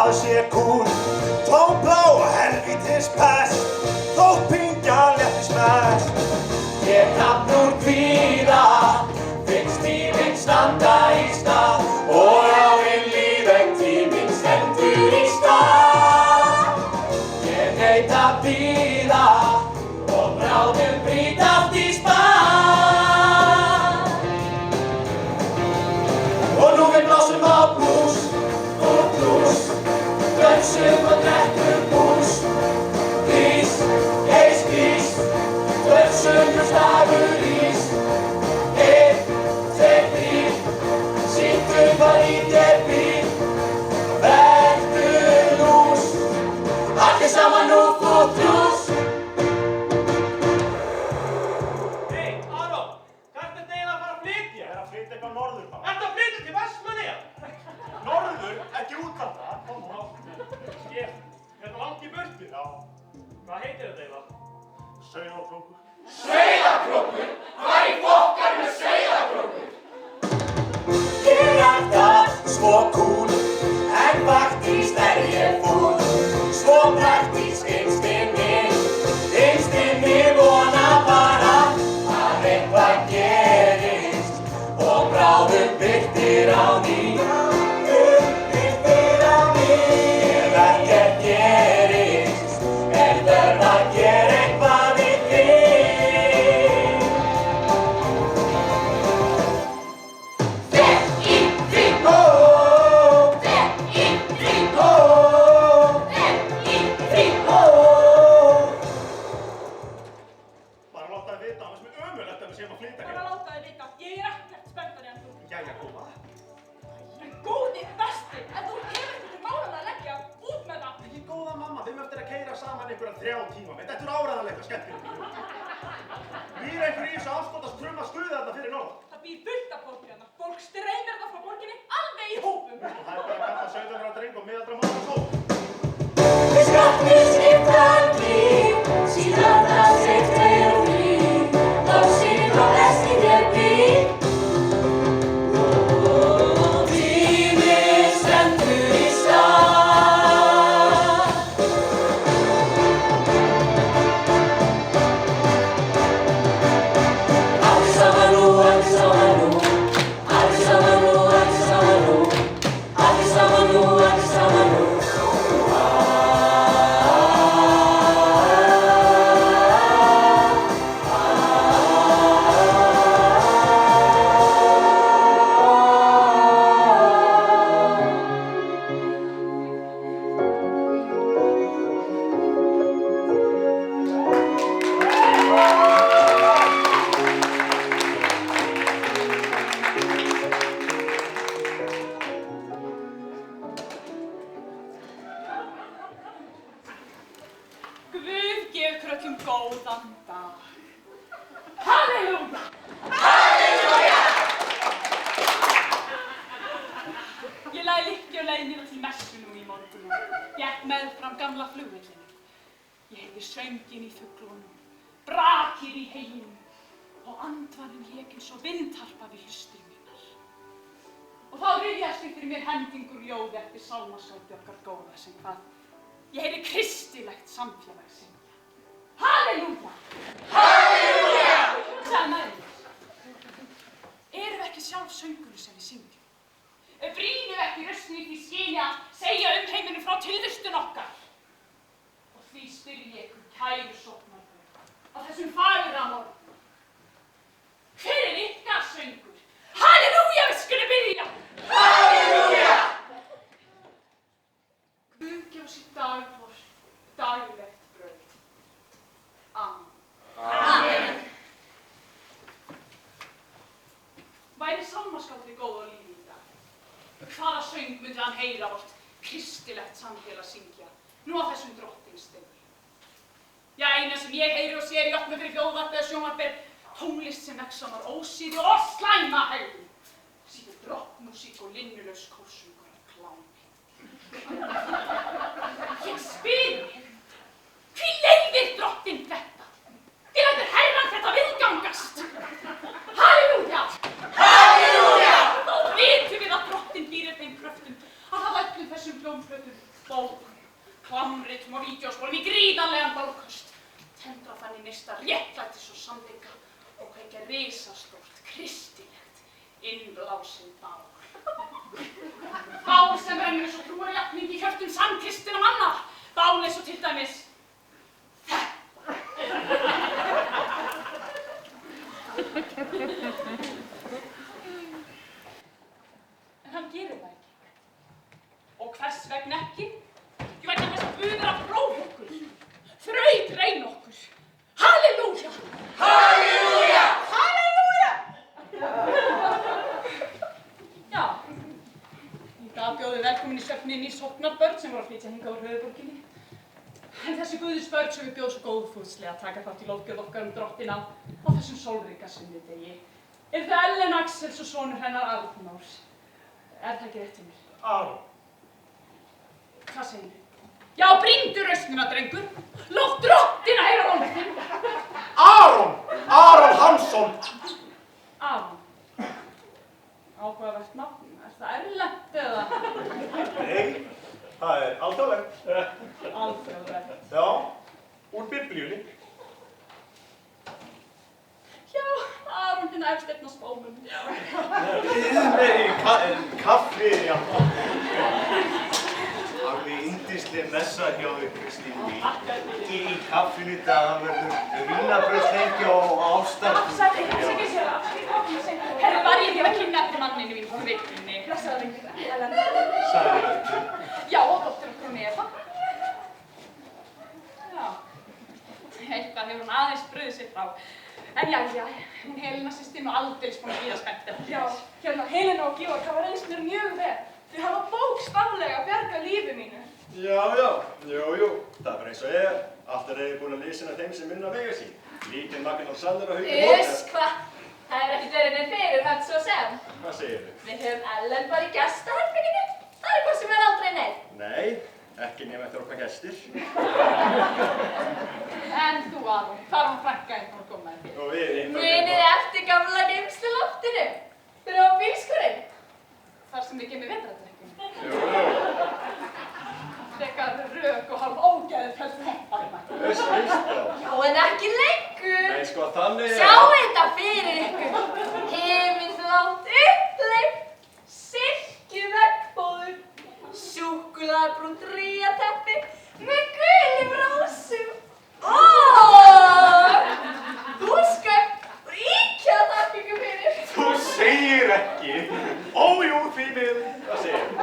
það sé kúl. Tómblá helvítis pest, þótt pingjan léttist mest. Ég nafn úr kvíða, finnst tíminn standa í stað og á eilífum tíminn stendur í stað. Ég neita að bíða og bráðum brýt allt í spað. Og nú við blásum á blús og blús, dönsum og drekkum bús. Grís, eis grís, dönsum og stagur ís. Einn, tveir, þrír, sýndu hvað í þér býr. Vertu lús, allir saman nú og blús. Hey, Aron, hvert ertu eiginlega að fara að flytja? Ég að flytja eitthvað norður bara. Ertu að flytja til Vestmannaeyja? Norður, ekki útlanda. Ég, hérna langt í burtu. Já, Hvað heitir þetta eiginlega? Sauðárkrókur. Sauðárkrókur? Hvað í fokkar með Sauðárkrókur? Ég það svo kúl, en faktískt ég fúl. Svo praktísk innst inni vona bara að eitthvað gerist og bráðum birtir á ný. Ef ekkert gerist, þörf að gera eitthvað við þig. Fer í frí, fer í frí, fer í frí. Bara láta þið vita, annars er mér ömurlegt að við séum að flytja Bara hérna. láta þið vita, ég ekkert spenntari en þú. Jæja, góða. En góði besti, en þú hefur ekki til málann að leggja út með það. Ekki góða mamma, við möttum að keyra saman einhverja 3 tíma. Þetta er áræðanlega skemmtilegt. Við einhverju í þessu afskotast trumma stuði þarna fyrir norðan. Það býr fullt af fólki hérna. Fólk streymir þetta frá borginni alveg í hópum. Og það er bara að kalla 17 ára dreng og miðaldra mann og svo. Við skapnum skiptan líf, síðan það sig tveir og þrír, loksinn á besti þér býr. Tíminn stendur í stað. Allir saman nú, allir saman nú, allir saman nú, allir saman nú, allir saman nú, allir saman nú. Guð gef kröllum góðan dag. Halleluja! Ég lagði lykkju á leið mína til messu nú í morgun og gekk meðfram gamla flugvellinu. Ég heyrði sönginn í fuglunum, brakið í heyinu og andvarinn lék eins og vindharpa við hlustir mínar. Og þá rifjast upp fyrir mér hendingur ljóð eftir sálmaskáldið okkar góða sem hvað ég heyri kristilegt samfélag syngja. Halleluja! Halleluja! Sagði með mér. Erum við ekki sjálf söngurinn sem við syngjum? Brýnum við ekki raustin í því skyni að segja heiminu frá tilvistun okkar? Og því spyr ég ykkur kæru sóknarbörn á þessum fagra morgun. Hver er ykkar söngur? Halleluja, við skulum byrja! Halleluja! Guð gef oss í dag vor daglegt brauð. Amen. Amen. Væri sálmaskáldið góð á lífi í dag? Hvaða söng myndi hann heyra vort kristilegt samfélag syngja nú á þessum drottinsdegi? Já, eina sem ég heyri og sér í opnu fyrir hljóðvarpi eða sjónvarpi er tónlist sem vex á maður ósýði og slæma hegðun. Síður drottmúsík og linnulaus kórsöngur af klámi. Ég spyr mig, hví leyfir drottinn þetta? Hví lætur Herrann þetta viðgangast? Halleluja! Halleluja! Þá vitum við að drottinn býr þeim kröftum að hafa öllum þessum hljómplötum bókum, klamritum og vídeóspólum í gríðarlegan bálköst, tendra þannig nyrsta réttlætis og sannleika og kveikja risastórt, kristilegt, innblásið bál. Bál sem rennur eins og trúarjátning í hjörtum sannkristinna manna, bál eins og til dæmis En hann gerir það ekki. Og hvers vegna ekki? Jú, vegna þess að Guð er að prófa okkur. Þraut reyna okkur. Halleluja! Halleluja! Halleluja! Já. Í dag bjóðu velkomin í svefnin í sóknarbörn sem voru að flytja hingað úr höfuðborginni. En þessi Guðisbörn sem við bjóðum svo góðfúslega að taka þátt í lofgjörð okkar drottina á þessum sólríka sunnudegi það Ellen Axels og sonur hennar Arnór. Það ekki rétt hjá mér? Aron. Hvað segir þið? Já, brýndu rausnina, drengur. Lótt drottina heyra vonlutinn. Aron! Aron Hansson! Aron. Áhugavert nafn. Það erlent eða? Nei, það alþjóðlegt. Alþjóðlegt. Já, úr biblíunni. Já, Aron þinn efst einn á spónum. Nei, kaffi, já. Alveg yndisleg messa hjá þér, Kristín. Í kaffinu í dag verður vínarbrauðsleikja og ástarf. Afsakið sér. Herru, var ég að kynna eftir manninu mín frá vikunni. Blessaðu þig, Ellen. Sagði þetta. Já, og dóttir okkur Neva. Já. Eitthvað hefur hún aðeins brugðið sér frá. En já, hún Helena systir nú aldeilis búin að bíða spennt eftir. Já, hérna Helena og Georg hafa reynst mér mjög vel. Þau hafa bókstaflega bjargað lífi mínu. Já, jú. Það er bara eins og ég. Allt er búin að lýsa þeim sem minna vega sín. Lítinn Magn og Sander og Haukur Hóter. Hvað? Það er ekkert verið neinn fyrirhöfn svo sem. Hvað segir þið? Við höfum Ellen bara í gestaherberginu. Það er hvað sem er aldrei neitt. Nei, ekki nema eftir okkar gestir. En þú, Aron, hvað var frænka einn að koma með þér? Og við Munið þið eftir gamla geymsluloftinu? Fyrir á bílskúrinn? Þar sem við gemum vetrardrekkjum. Jú. Frekar rök og hálf ógeðið fellt heppari mætti. Veist þá. Já, en ekki lengur. Nei, sko, þannig Sjáu þetta fyrir ykkur. Himinslátt uppleitt, silkiveggfóður, súkkulaðarbrúnt ríateppi með gulum rósum og húsgögn og IKEA-tappingu fyrir. Þú segir ekki. Ójú, því miður. Hvað segir þið?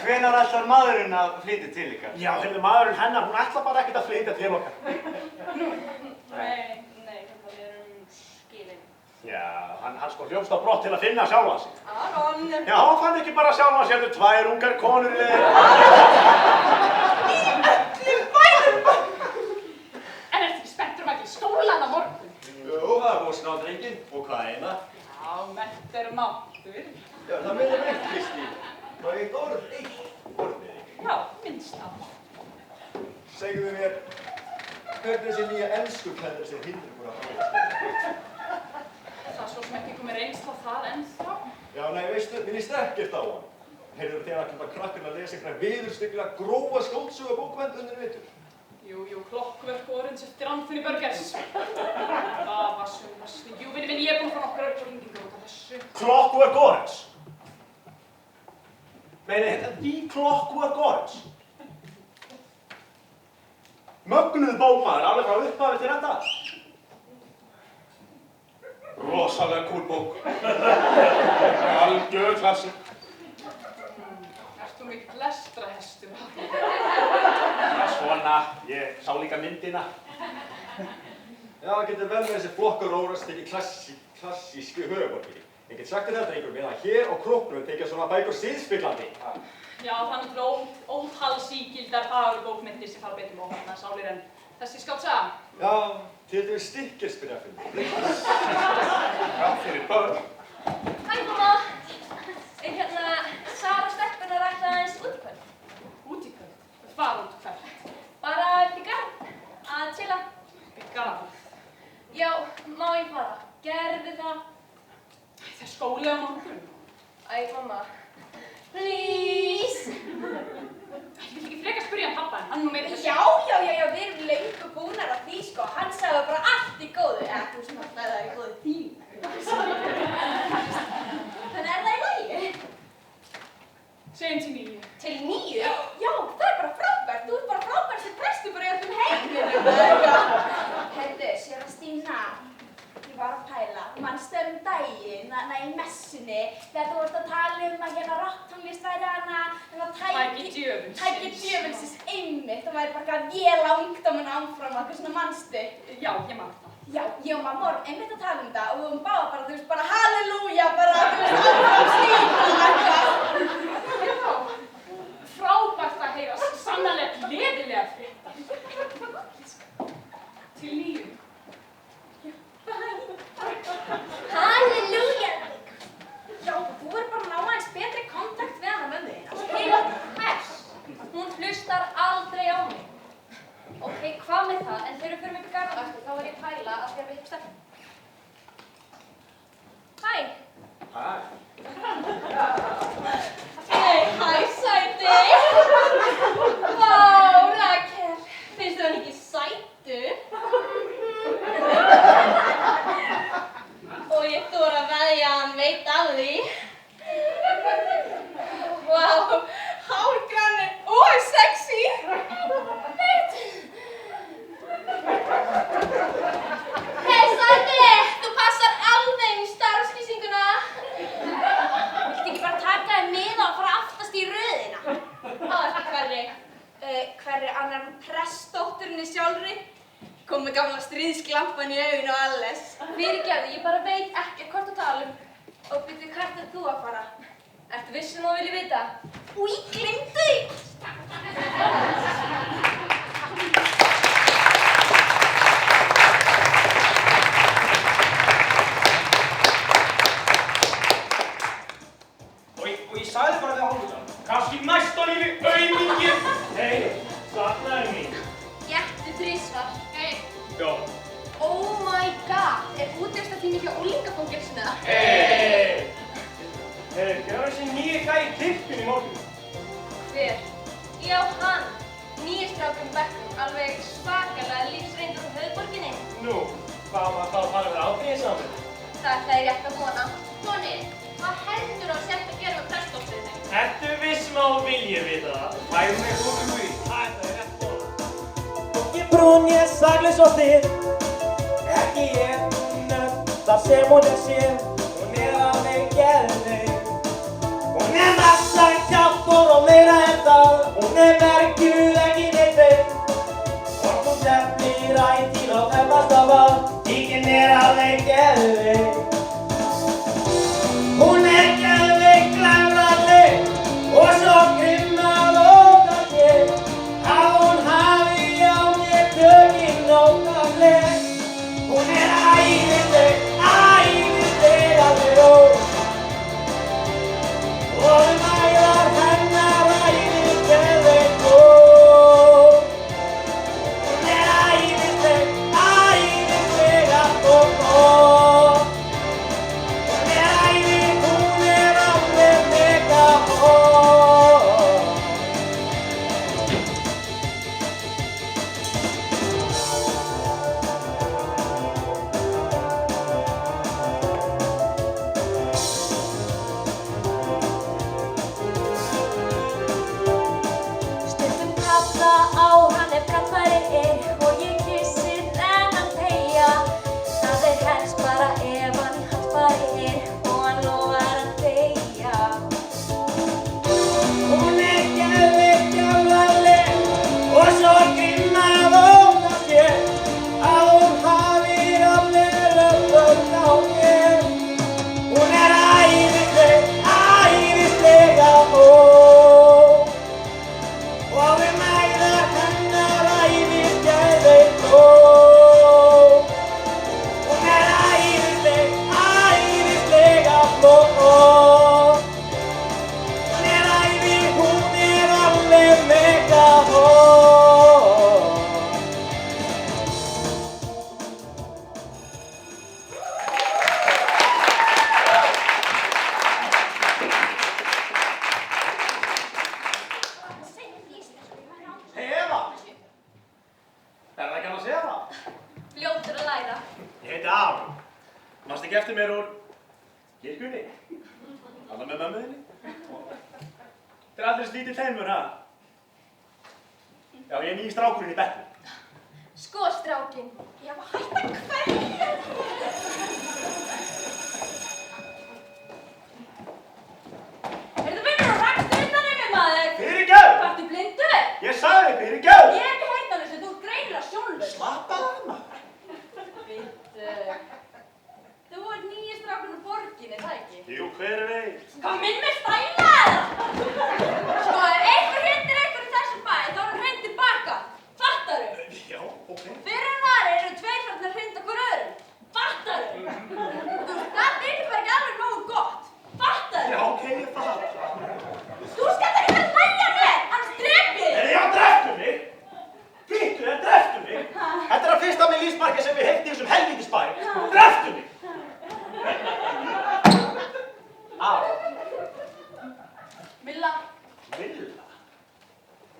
Hvenær ætlar maðurinn að flytja til ykkar? Já, heyrðu maðurinn hennar, hún ætla bara ekkert að flytja til okkar. Nei, þetta við erum skilin. Já, hann sko hljópst á brott til að finna sjálfan sig. Aron. Já, hann fann ekki bara sjálfan sig, heldur tvær ungar konur í leiðinni. En ertu ekki spenntur að mæta í skólan á morgun? Jú, það er búin snáð drenginn. Og hvað eina? Já, mennt er máttur. Já, það meðum eitt, Kristín. Það er eitt orð við þig. Já, minnst á. Segðu mér, hvernig þessi nýja enskukennar sem hindur ykkur að fara? Það er svo sem ekki komið reynsla það ennþá. Já, nei, veistu, minnist ekkert á hann. Heyrður þegar að kemta krakkarna að lesa einhverja viðurstygglega grófa skáldsögu bókmenn undir vetur? Jú, Clockwork Orange eftir Anthony Burgess. Það var sömast. Jú, vinni minn, ég er búin að fá nokkur auðvitað út af þessu. Clockwork Orange. Meini, þetta er The Clockwork Orange. Mögnuð bókmaður, alveg frá upphafi til enda. Rosalega kúl bók. Algjör klassi. Ert þú mikill lestrahestur? Já, svona, ég sá líka myndina. Já, það getur vel með þessi flokkar órast ekki klassísku höfuborginni. Ég get sagt þetta einhver meðan hér á Króknum tekja svona bækur siðspillandi. Já, það er náttúrulega ótalsígildar fagurbókmyndir sem fara betur með óhætna sálir en þessi skáldsaga. Já, til dæmis stykkisbyrjafinn. Já, fyrir börn. Hæ, mamma. Hérna, Sara stelpunar ætlaði aðeins út í kvöld. Út í kvöld? Hvað út í kvöld? Bara upp í garð, að chilla. Upp í garð? Já, má ég fara? Gerðu það. Það er skóli á morgun. Æ, mamma. Please. Ég vil ekki djöfuls. Tæki djöfulsins einmitt, það væri bara að véla ungdóminn áfram, eitthvað svona manstu. Já, ég man það. Já, ég og mamma vorum einmitt að tala um þetta og við vorum báða bara, þú veist, bara halleluja, bara, þú veist, áfram slíta, eitthvað. Já, frábært að heyra sannarlega gleðilega fréttir. Til nýju. Halleluja! Já, þú verður bara að ná aðeins betri kontakt við hana mömmu þína. Heyrðu, hess, hún hlustar aldrei á mig. Ok, hvað með það, en þegar við förum upp í garð aftur, þá var ég að pæla að þér við upp stefnum. Hæ. Hæ, sæti. Vá, Rakel, finnst þér hann ekki sætur? Og ég þora að veðja að hann veit af því. Vá, hárgranni og sexy. Hei, sæti, þú passar alveg í starfslýsinguna. Viltu ekki bara taka þér miða og fara aftast í röðina? Það er hverri. Hverri annar prestdótturinni sjálfri? Kom með gamla stríðsklampan í augun og alles. Fyrirgefðu, ég bara veit ekki hvort þú tala um. Og byrju, hvert er þú að fara? Ertu viss um að vilja vita? Új, gleymdu því! Og ég sagði bara við hálfutað. Kannski næsta lífi auðmingir. Hei, saknaði mín. Gettu þrisvar. Hei, Já. Oh my god, er útvegstartími hjá úlingafangelsinu? Hei! Hei, hver var þessi nýi gæi í kirkjunni í morgun? Hver? Já, hann. Nýi strákur með bekknum, alveg svakalega lífsreyndur á höfuðborginni. Nú, hvað var það að fara við áfríðinsamið? Það er rétt að vona. Toni, hvað heldur þú að setja að gera með prestdótturinni? Ertu vissum að þú viljið vita það? Færum mig út úr því. Það er rétt bóða. Ég brún, ég saglaus og þið. Ekki ég, það sem hún sér. Hún alveg geðveik. Hún massa kjaftur og meira en það. Hún merkjuð ekki neitt veik. Hvort hún teflir ætíð og hefnast af að tíkin alveg geðveik. Hún geðveik, glæfraleg og svo grimm að óta sér að hún hafi á mér tökin nótafleg. Hún æðisleg alveg rót og mæðar hennar æðisleg góð. Hún æðisleg allt og góð. Hún alveg mega hóð. Stundum kalla á hann ef kallari er og ég kissi þennan teygja. Það er helst bara ef hann í hans fari er og hann lofar að þegja. Hún geðveik alvarleg og svo grimm að óta sér að hún hafi alveg lögum á mér. Hún æðislega góð og við mæðar hennar æðisgeðveik góð. Hún æðislega góð. Hún alveg mega hóð. Hei, Eva! Er það ekki hann að segja það? Fljótur að læra. Ég heiti Aron. Manstu ekki eftir mér úr kirkjunni? Alla með mömmu þinni? Þetta er allir slítið þeimur, ha? Já, ég er nýi strákurinn í bekknum. Sko, strákinn, ég var hægt að kveðja. Heyrðu, vinnur og rakst utan yfir maður. Fyrirgefðu!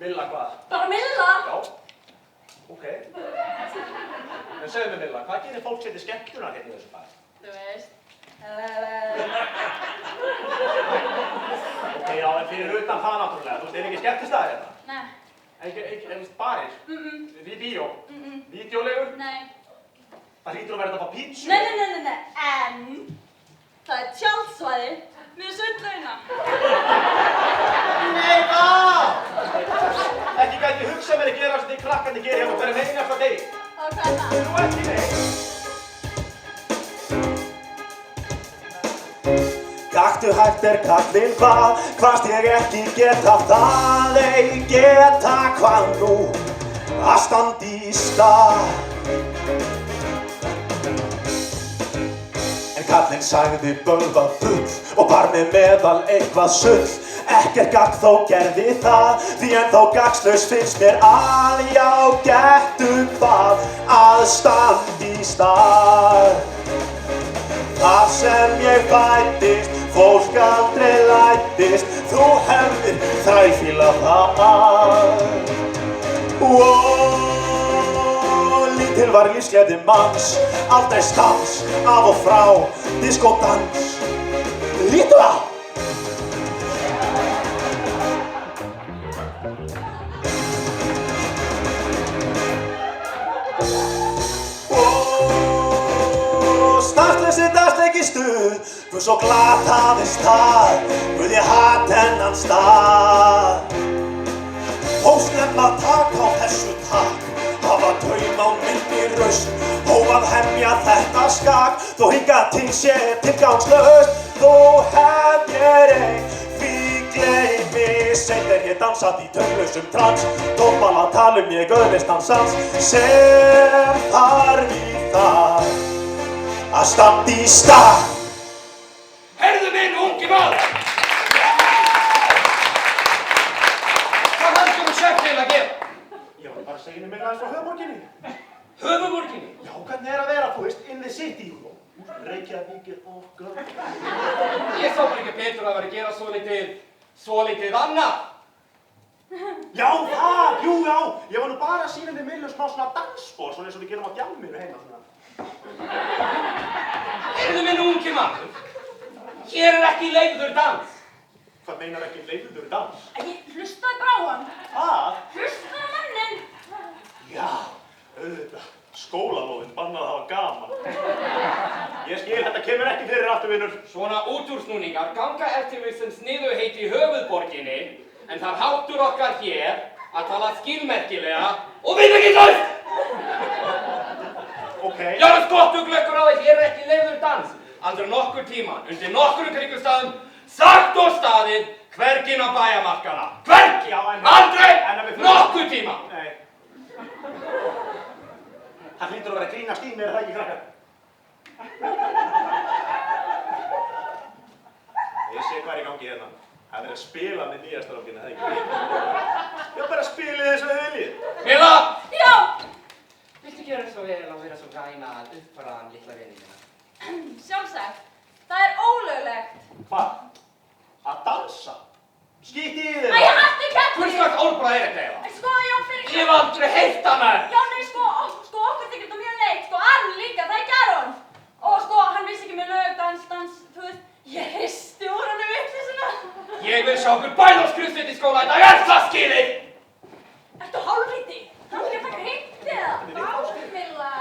Milla hvað? Bara Milla? Já. Ok. En segðu mér Milla, hvað gerir fólk sér til skemmtunar hérna í þessu bæ? Þú veist. Ok, já, en fyrir utan það náttúrulega, þú veist, er ekki skemmtistaðir hérna? Nei. Ekki barir? Við bíó? Vídeólegur? Nei. Það hlýtur að vera þetta að fá pítsu? Nei. En það er tjaldsvæði við sundlaugina. Nei, hvað? Ekki gæti hugsað mér að gera sem þið krakkandi gerir hérna hverjum einasta degi. Og hvað er það? Nú ekki neitt. Gakktu hægt kallinn hvaðst ég ekki geta það ei geta hvað nú að standa í stað. En kallinn sagði bölvað full og bar mig meðal eitthvað sull. Ekkert gagn þó gerði það, því ennþá gagnslaus finnst mér að já gettu hvað að standa í stað. Þar sem ég fæddist, fólk aldrei læddist, þú hefðir þræfílað það. Lítil var lífsgleði manns, aldrei stans, af og frá, diskódans. Lítu á! Stansleysi dagsleiki stuð, Guð svo glataðist það, Guð ég hatt hennan stað. Hófsnemma tak á þessu takk, hafa taum á minni raust, hóf að hemja þetta skak, þó hingað til sé tilgangslaust. Þó hef ég ein því gleymi, seint ég dansað í taumlausum trans, tómmal að tala ég öðlist hans sans, sem þarf í það að standa í stað. Heyrðu minn, ungi maður! Hvað heldur þú sjálf til að gera? Já, ég bara segja mér aðeins frá höfuborginni. Höfuborginni? Já, hvernig er að vera, þú veist, in the city, Reykjavík er okkar. Ég sá bara ekki betur að vera að gera svolítið annað. Já, það, jú, já. Ég var nú bara að sýna þér Millu smá svona dansspor, svona eins og við gerum á djamminu heima, svona. Heyrðu minn, ungi maður! Hér er ekki leyfður dans. Hvað meinar ekki leyfður dans? Ég hlustaði bara á hann. Hvað? Hlustaði á mannin. Já, auðvitað. Skólalóðin bannað að hafa gaman. Ég skil, þetta kemur ekki fyrir afturvinnur. Svona útúrsnúningar ganga eftir við sem sniðuheit í höfuðborginni, en það háttur okkar hér að tala skilmerkilega og við ekki laust! Ok. Jára skottuglökkur á því hér er ekki leyfður dans. Aldrei nokkur tíman, undir nokkurum kringumstæðum, sagt og staðið, hverginn á bæjamarkana. Hvergi! Já, Aldrei nokkur tíman! Nei. Það hlýtur að vera að grínast í mér, er það ekki, krakkar? Ég sé hvað er í gangi hérna. Það er verið að spila með nýja strákina, það ekki? Já, bara spilið þess að þið viljið. Milla! Já! Viltu gera svo vel að vera svo græna að uppfara hann litla vinið mína? Sjálfsagt. Það er ólöglegt. Hvað? Að dansa? Skíti í þér! Æ, hættu kætti! Hvers slags orðbragð er þetta eiginlega? Sko, já, fyrir... Ég hef aldrei heyrt hana! Já, nei, sko, okkur þykir þetta mjög neitt. Sko, hann líka, það er Garon. Og sko, hann vissi ekki með lög, dans, þú veist, ég hristi úr hann vitleysuna. Ég vil sjá okkur bænálskrustveit í skóla, þetta er það skilið! Ertu hálfviti? Hann ekki að taka hitti það? Milla,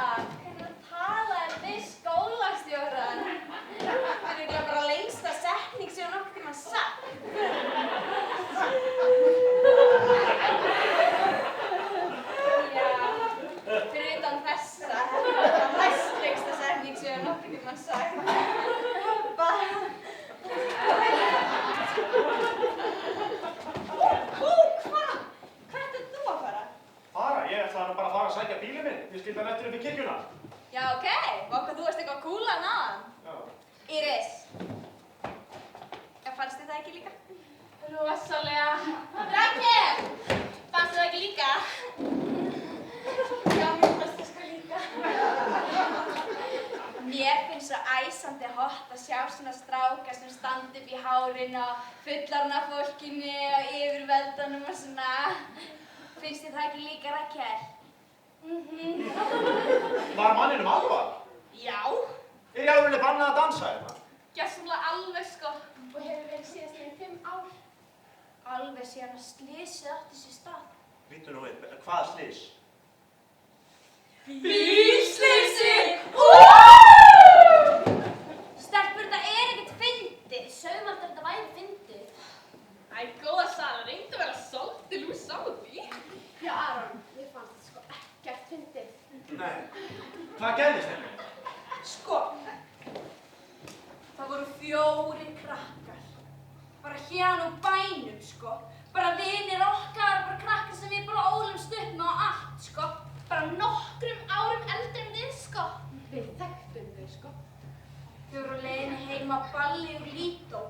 hvernig talaði við skólastjóran? Það er eiginlega bara lengsta setning sem hann nokkuð tímann sagt. Já, fyrir utan þessa, næst lengsta setning sem hann nokkuð tímann sagt. Bara... Hvað? Hvert er þú að fara? Fara? Ég ætlaði nú bara að fara að sækja bílinn minn. Ég skildi hann eftir upp í kirkjuna. Já, ok. Vokka, þú varst eitthvað kúlan aðan. Já. Íris. Fannst þið það ekki líka? Rosalega. Rakel! Fannst þið það ekki líka? Já, mér fannst það sko líka. Mér finnst svo æsandi hott að sjá svona stráka sem standa upp í hárinu og fullorðna fólkinu og yfirveldanum og svona. Finnst þér það ekki líka Rakel? Var manninum alvar? Já. Er ég alveg bannað að dansa hérna? Gjörsamlega alveg sko. Og hefur verið síðast í 5 ár. Alveg síðan að slysið átti sér stað. Vítu nú við, hvaða slys? Bílslysi! Stelpur, þetta ekkert fyndið. Sögum alltaf þetta væri fyndið. Æ, góða Sara, reyndu að vera svolítið lús á því. Já, Aron, mér fannst þetta sko ekkert fyndið. Nei. Hvað gerðist þetta? Sko, það voru 4 krakkar. Bara hérna úr bænum, sko. Bara vinir okkar, bara krakkar sem við bara ólumst upp með og allt, sko. Bara nokkrum árum eldri en við, sko. Við þekktum þau, sko. Þau voru á leiðinni heim á balli úr Lító.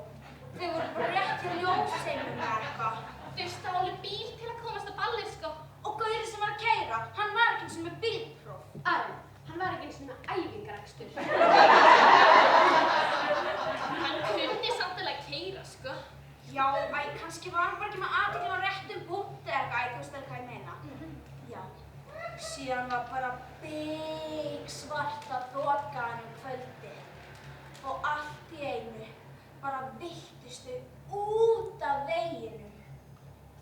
Þau voru bara rétt hjá ljósheimum eða eitthvað. Þau stálu bíl til að komast á ballið, sko. Og gaurinn sem var að keyra, hann var ekki eins og með bílpróf. Aron, hann var ekki eins og með æfingarekstur. Hann kunni samt alveg að keyra, sko. Já, kannski var hann bara ekki með athygli á réttum punkti eða eitthvað, þú veist hvað ég meina. Já. Síðan var bara bigsvarta þokan kvöldi. Og allt í einu bara villtust þau út af veginum.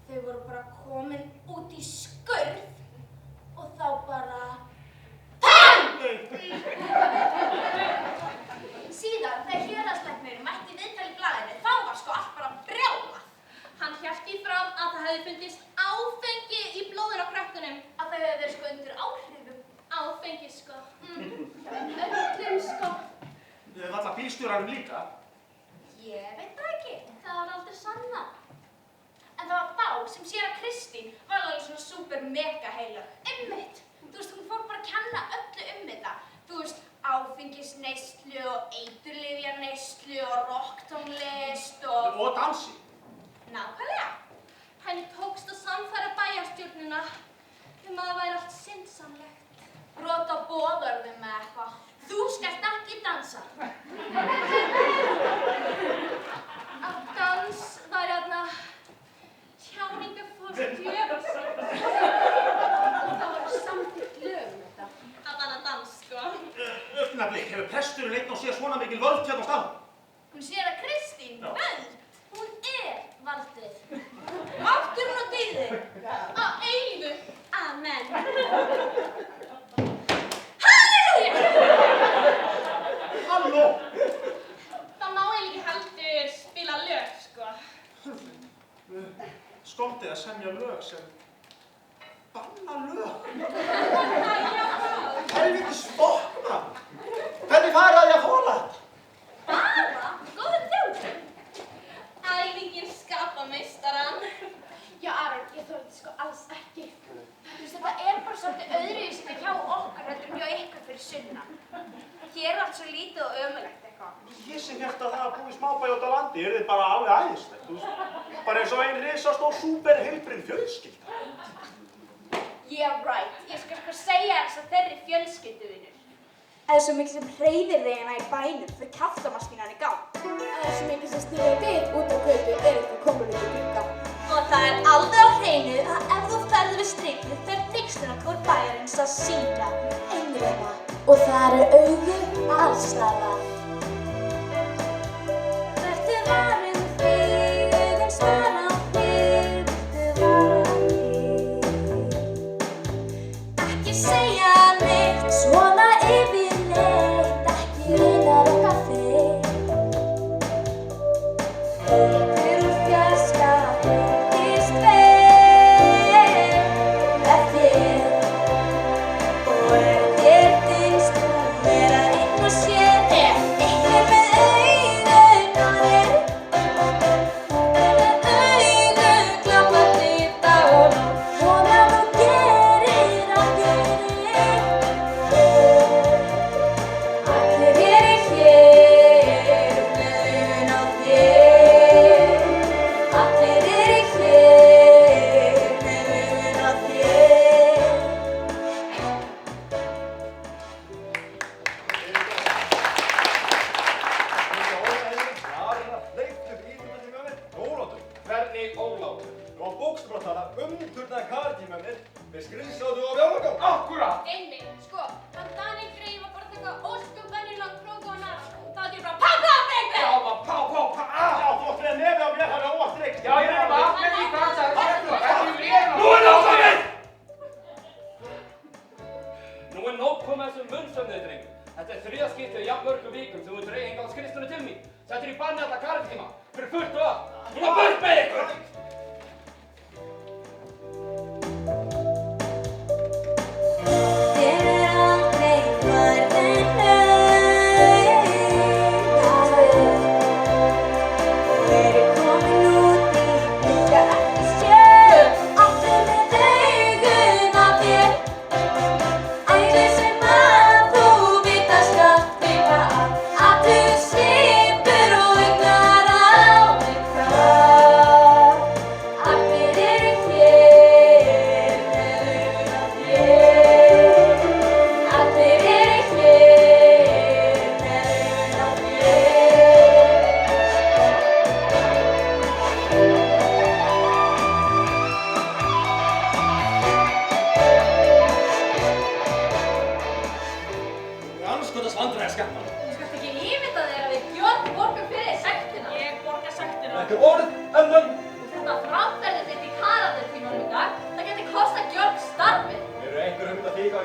Þau voru bara komin út í skurð og þá bara PAM! Síðan þegar héraðslæknirinn mætti viðtal í blaðinu, þá var sko allt bara brjálað. Hann hélt því fram að það hefði fundist áfengi í blóðinu á krökkunum. Að þau hefðu verið sko undir áhrifum. Áfengi, sko. Öllum sko. Þau valla bílstjóranum líka. Ég veit það ekki. Það var aldrei sanna. En það var þá sem séra Kristín var alveg svona super mega heilög. Einmitt. Þú veist, hún fór bara að kenna öllu þetta. Þú veist, áfengisneyslu og eiturlyfjaneyslu og rocktónlist og dansi. Nákvæmlega. Henni tókst að sannfæra bæjarstjórnina að það væri allt syndsamlegt. Brot á boðorðum eða eitthvað. Þú skalt ekki dansa. Að dans væri þarna tjáningafólk djöfulsins. Og það voru samþykkt lög þetta. Að danna dans, sko. Augnablik, hefur presturinn einn og séð svona mikil völd hérna á staðnum? Hún séra Kristín, Já. völd. Hún valdið. Aftur hún á dýrði. Að eilífu. Amen. Halló! Það má eiginlega ekki heldur spila lög, sko. Skondið að semja lög sem banna lög. Helvítis botna! Hvernig farið að ég að þola þetta? Bara? Góður þjóð. Æfingin skapa meistarann. Já, Aron, ég þorði þetta sko alls ekki. Þú veist, þetta bara svolítið öðruvísi hjá okkur heldur en hjá ykkur fyrir sunnan. Hér er allt svo lítið og ömurlegt eitthvað. Ég sem hélt að það að búið smábæ út á landi er þið bara alveg æðislegt, þú veist. Bara eins og ein risastór súperheilbrigð fjölskylda. Yeah, right. Ég skal sko segja þess að þeirri fjölskylduvinur. Það er svo mikið sem hreyfir þig hérna í bænum fyrir kaftamaskínan í gang. Það er svo mikið sem snýður við út á götu eitthvað komin út í glugga. Og það er alveg á hreinu að ef þú ferður við strikið fer þykkstunarkór bæjarins að sína. Einlega. Og það er augu alls staðar. Vertu varin þig, augun stara á þig. Vertu varin þig. Ekki segja neitt, svona yfirleitt. Ekki reyna að rokka þig. Heitur úr fjarska, fylgist vel með þér. Og ef þér finnst þú vera einn og sér, ef einhver með augun á þér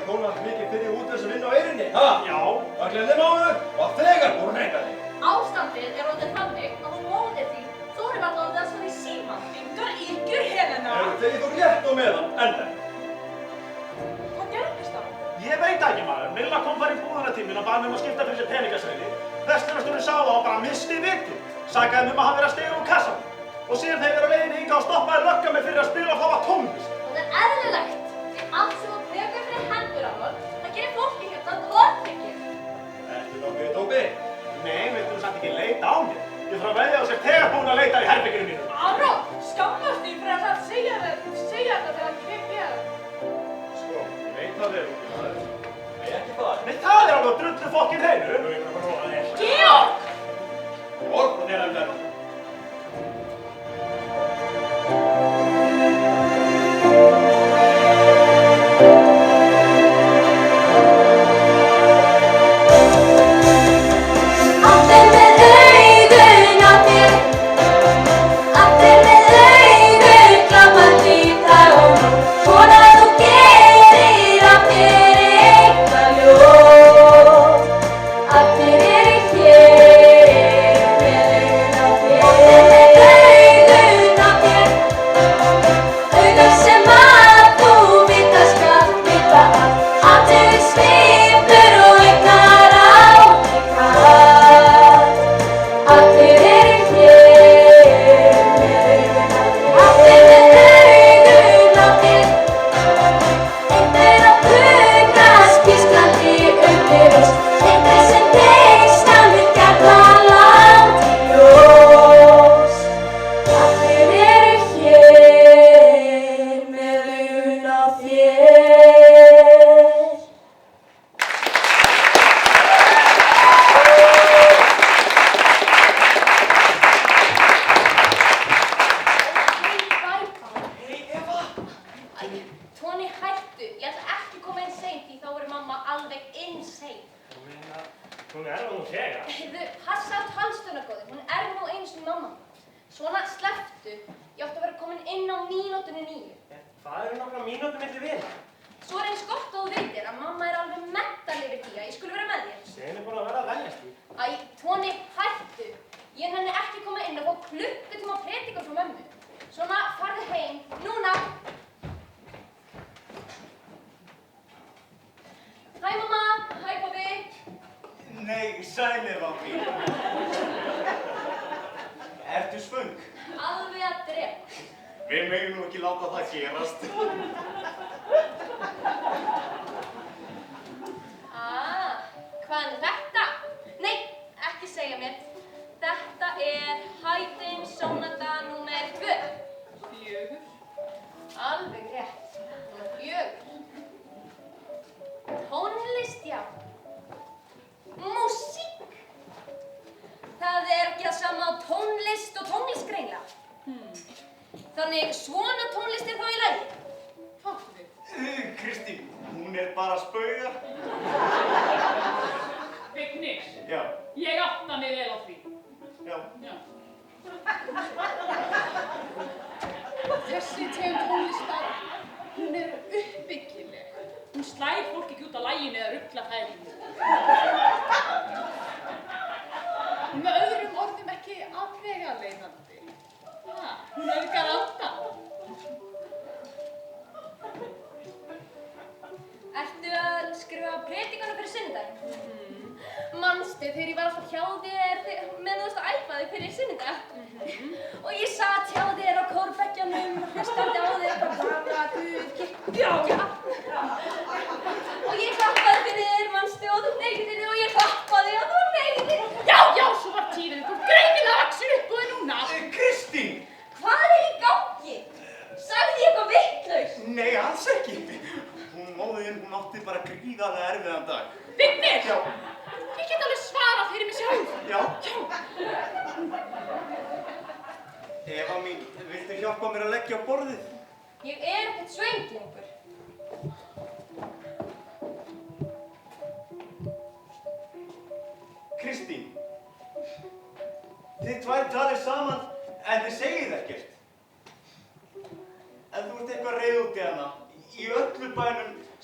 kona mikið fyrir útvegsvinnu á Eyrinni, ha? Já, það glemdi mánu og þegar búin reyka þig. Ástandið er orðið þannig að hún móðir þín þorir varla orðið að svara í símann. Engar ykkur, Helena. Þegar þú rétt á meðan, enda. Hvað gerðist þá? Ég veit ekki maður, Milla kom þar í búðanatíminn og bað mig að skipta fyrir sér peningasæði. Verslunarstjórinn sá það og bara missti vitið. Sakaði mig að hafa verið að stiga úr kassan. Og síðan þegar ég var á leiðinni hingað og stoppaði lögga mig fyrir að spila og hafa tónlist. Það er eðlilegt. Því allt sem þú tekur fyrir hendur á hann, það gerir fólki hérna tortryggið. Ertu nokkuð, Tóbi? Nei, viltu samt ekki leita á mér. Ég þarf að veðja á sér þegar búin að leita í herberginu mínu. Aron, skammast þín fyrir að segja þetta þegar hann kemur. Sko, ég veit það vel, maður. Nei, ekki það. Nei, það er alveg drullu fokkin hreinu. Georg! Georg, það er alveg.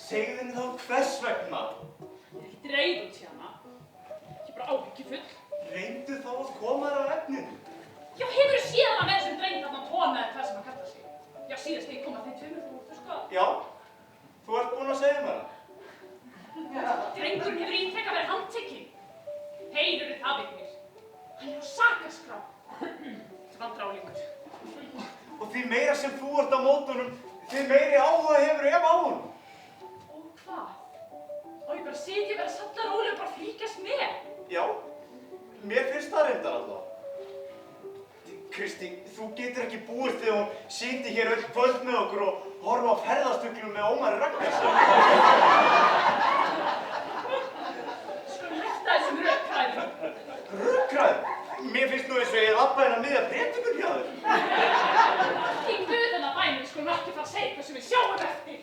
Segðu henni þá hvers vegna. Ég er ekkert reið út í hana. Ég er bara áhyggjufull. Reyndu þá að koma þér á efninu. Já, hefurðu séð hana með þessum dreng þarna Tona eða hvað sem hann kallar sig? Já, síðast þegar ég kom að þeim tveimur, þú sko. Já, þú ert búinn að segja mér það. Drengurinn hefur ítrekað verið handtekinn. Heyrðu það ykkur. Hann er á sakaskrá. Þetta er vandrálingur. Og því meira sem þú ert á mótunum, því meiri áhuga hefur ef á honum. Og hvað? Og ég bara sitja vera sallaróleg og bara fylgjast með. Já, mér finnst það reyndar alltaf. Kristi, þú getur ekki búist þegar hún sýndi hér öll kvöld með okkur og horfa á ferðastuglum með Ómari Ragnarsson. Skulum hætta þessum rökkræðum. Rökkræðum? Mér finnst nú eins og ég labba hérna miðja predikun hjá þér. Í guðanna bænum skulum ekki fara að segja hvað sem við sjáum eftir.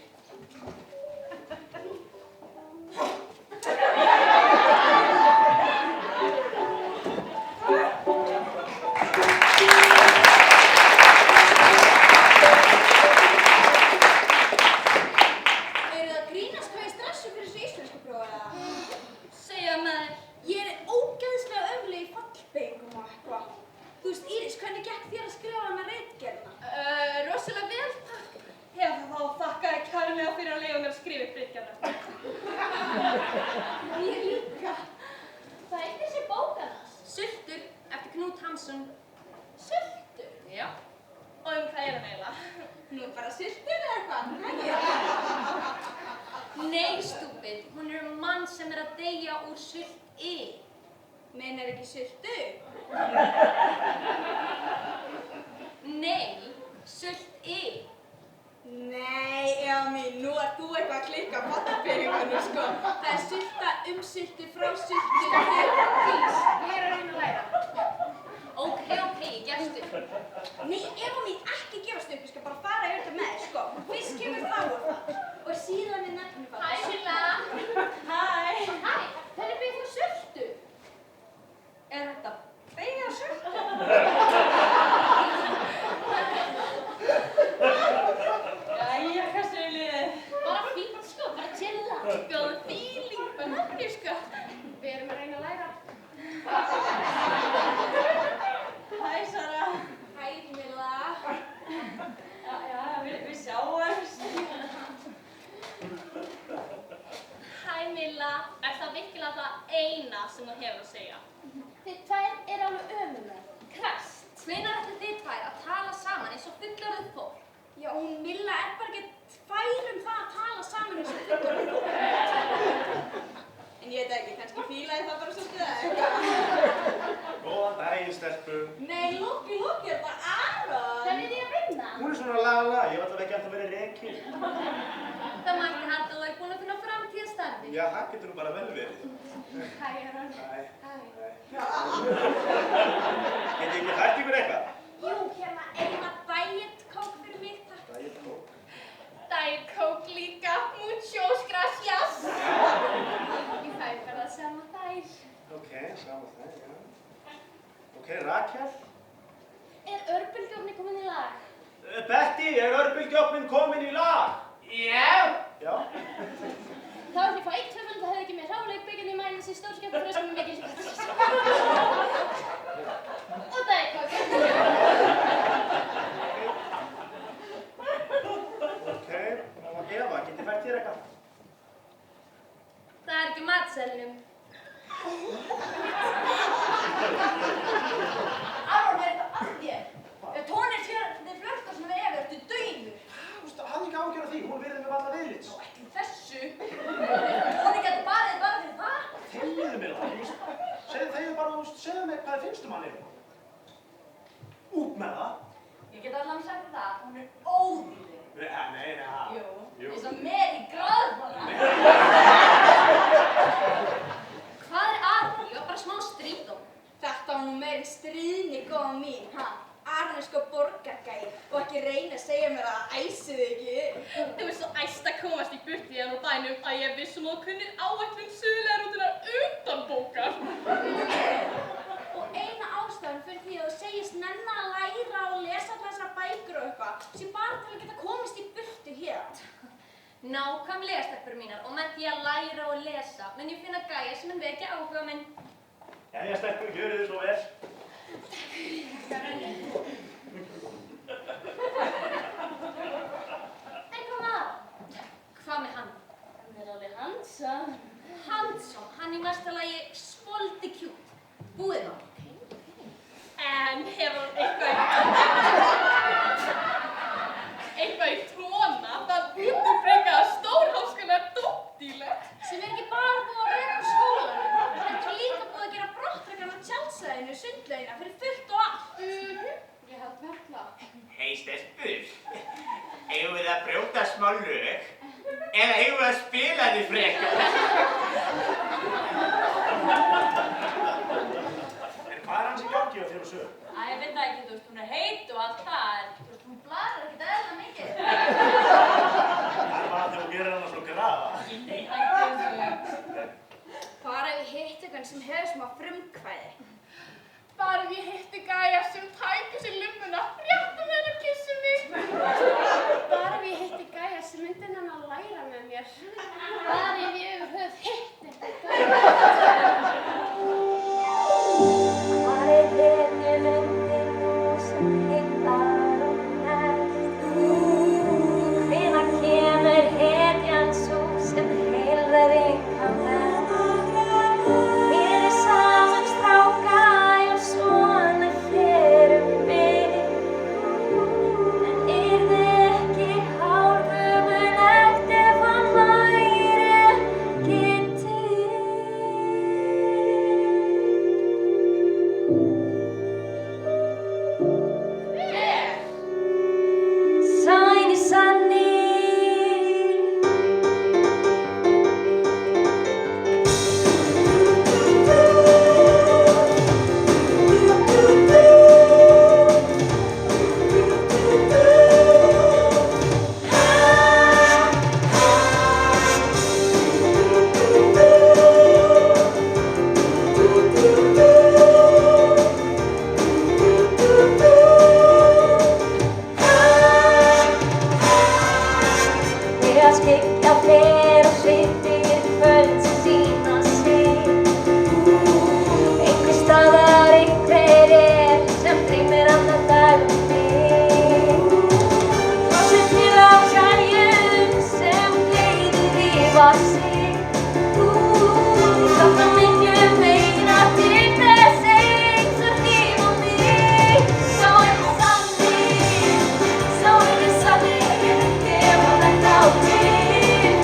Nákvæmlega, stelpur mínar, og með því að læra og lesa mun ég finna gæja sem mun vekja áhuga minn. Jæja, stelpur, gjörið þið svo vel. En hvað með það? Hvað með hann? Hann alveg handsome. Handsome, hann í mesta lagi svolítið kjút. Búið þá. En hefur hann eitthvað í tóna, það getur frekar stórháskalega dóttílegt. Sem ekki bara búið að reka skólanum, heldur líka búið að gera brottrekan á tjaldsvæðinu, sundlaugina, fyrir fullt og allt. Ég held verkla. Hei stelpur, eigum við að brjóta smá lög eða eigum við að spila þið frekar? En hvað hans í gangi á þér og sög? Æ, ég veit það ekki, þú veist, hún heit og allt það, en þú veist, hún blarar ekkert eðla mikið. Það er bara þegar þú gerir hana svo grafa. Nei, hættu þessu. Bara ef ég hitt einhvern sem hefur smá frumkvæði. Bara ef ég hitti gæja sem tækir sér lummuna, rétt að vera að kissa mig. Bara ef ég hitti gæja sem myndi hann að læra með mér. Bara ef ég yfir höfuð hitti eitthvað gæja. Hvar hetjulegndin nú sem heillar og næst? Hvenær kemur hetjan sú sem heillar engan veginn? Mér saman stráka, já svona hér mig. En yrði ekki hálfumulegt ef hann væri ekki til? Sæni sanni. Þegar skyggja fer og sviptir kvöld sem sýna sig. Einhvers staðar einhver sem dreymir annan dag mig. Brosir til á gæjum sem gleðir rífa sig. Ég sakna miklu meira til þess eins og rífa mig. Sá ekki sannig, ef hann þetta á til.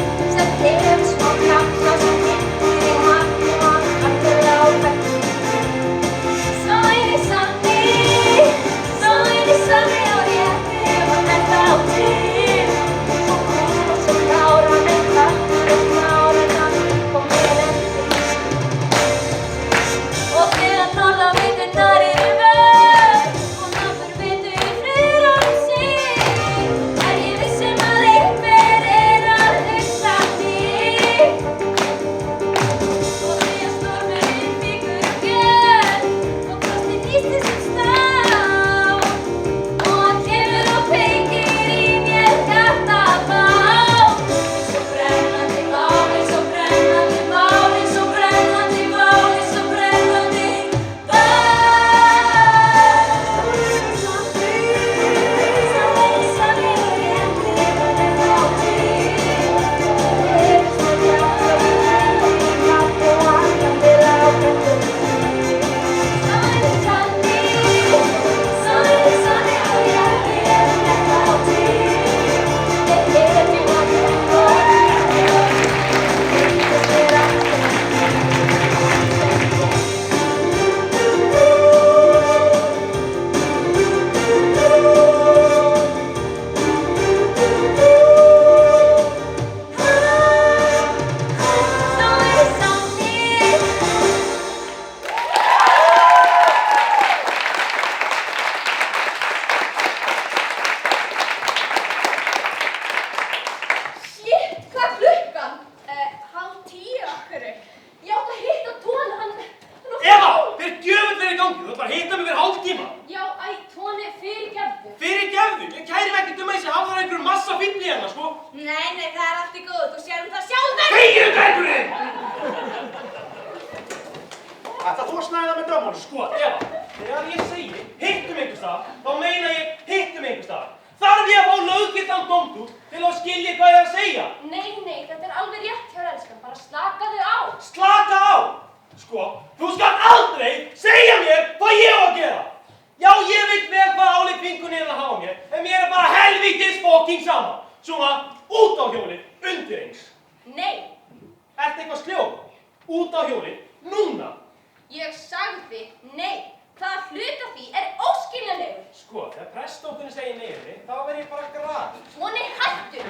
Nei, það er allt í góðu. Þú sér það sjálfur. Þegiðu, dvergurinn! Ætlar þú að snæða með dömunum? Sko, Eva, þegar ég segi hittum einhvers staðar, þá meina ég hittum einhvers staðar. Þarf ég að fá löggiltan dómtúr til að skilja hvað ég er að segja? Nei, þetta er alveg rétt hjá elskan. Bara slakaðu á. Slaka á! Sko, þú skalt aldrei segja mér hvað ég á að gera. Já, ég veit vel hvað álit vinkunni er að hafa mér, en mér er bara helvítis fokking sama. Svona, út á hjólið, undir eins. Nei. Ertu eitthvað sljó? Út á hjólið, núna. Ég sagði nei. Hvaða hlut af því er óskiljanlegur? Sko, þegar prestdótturinn segir nei, þá verð ég bara graður. Svona er hættur.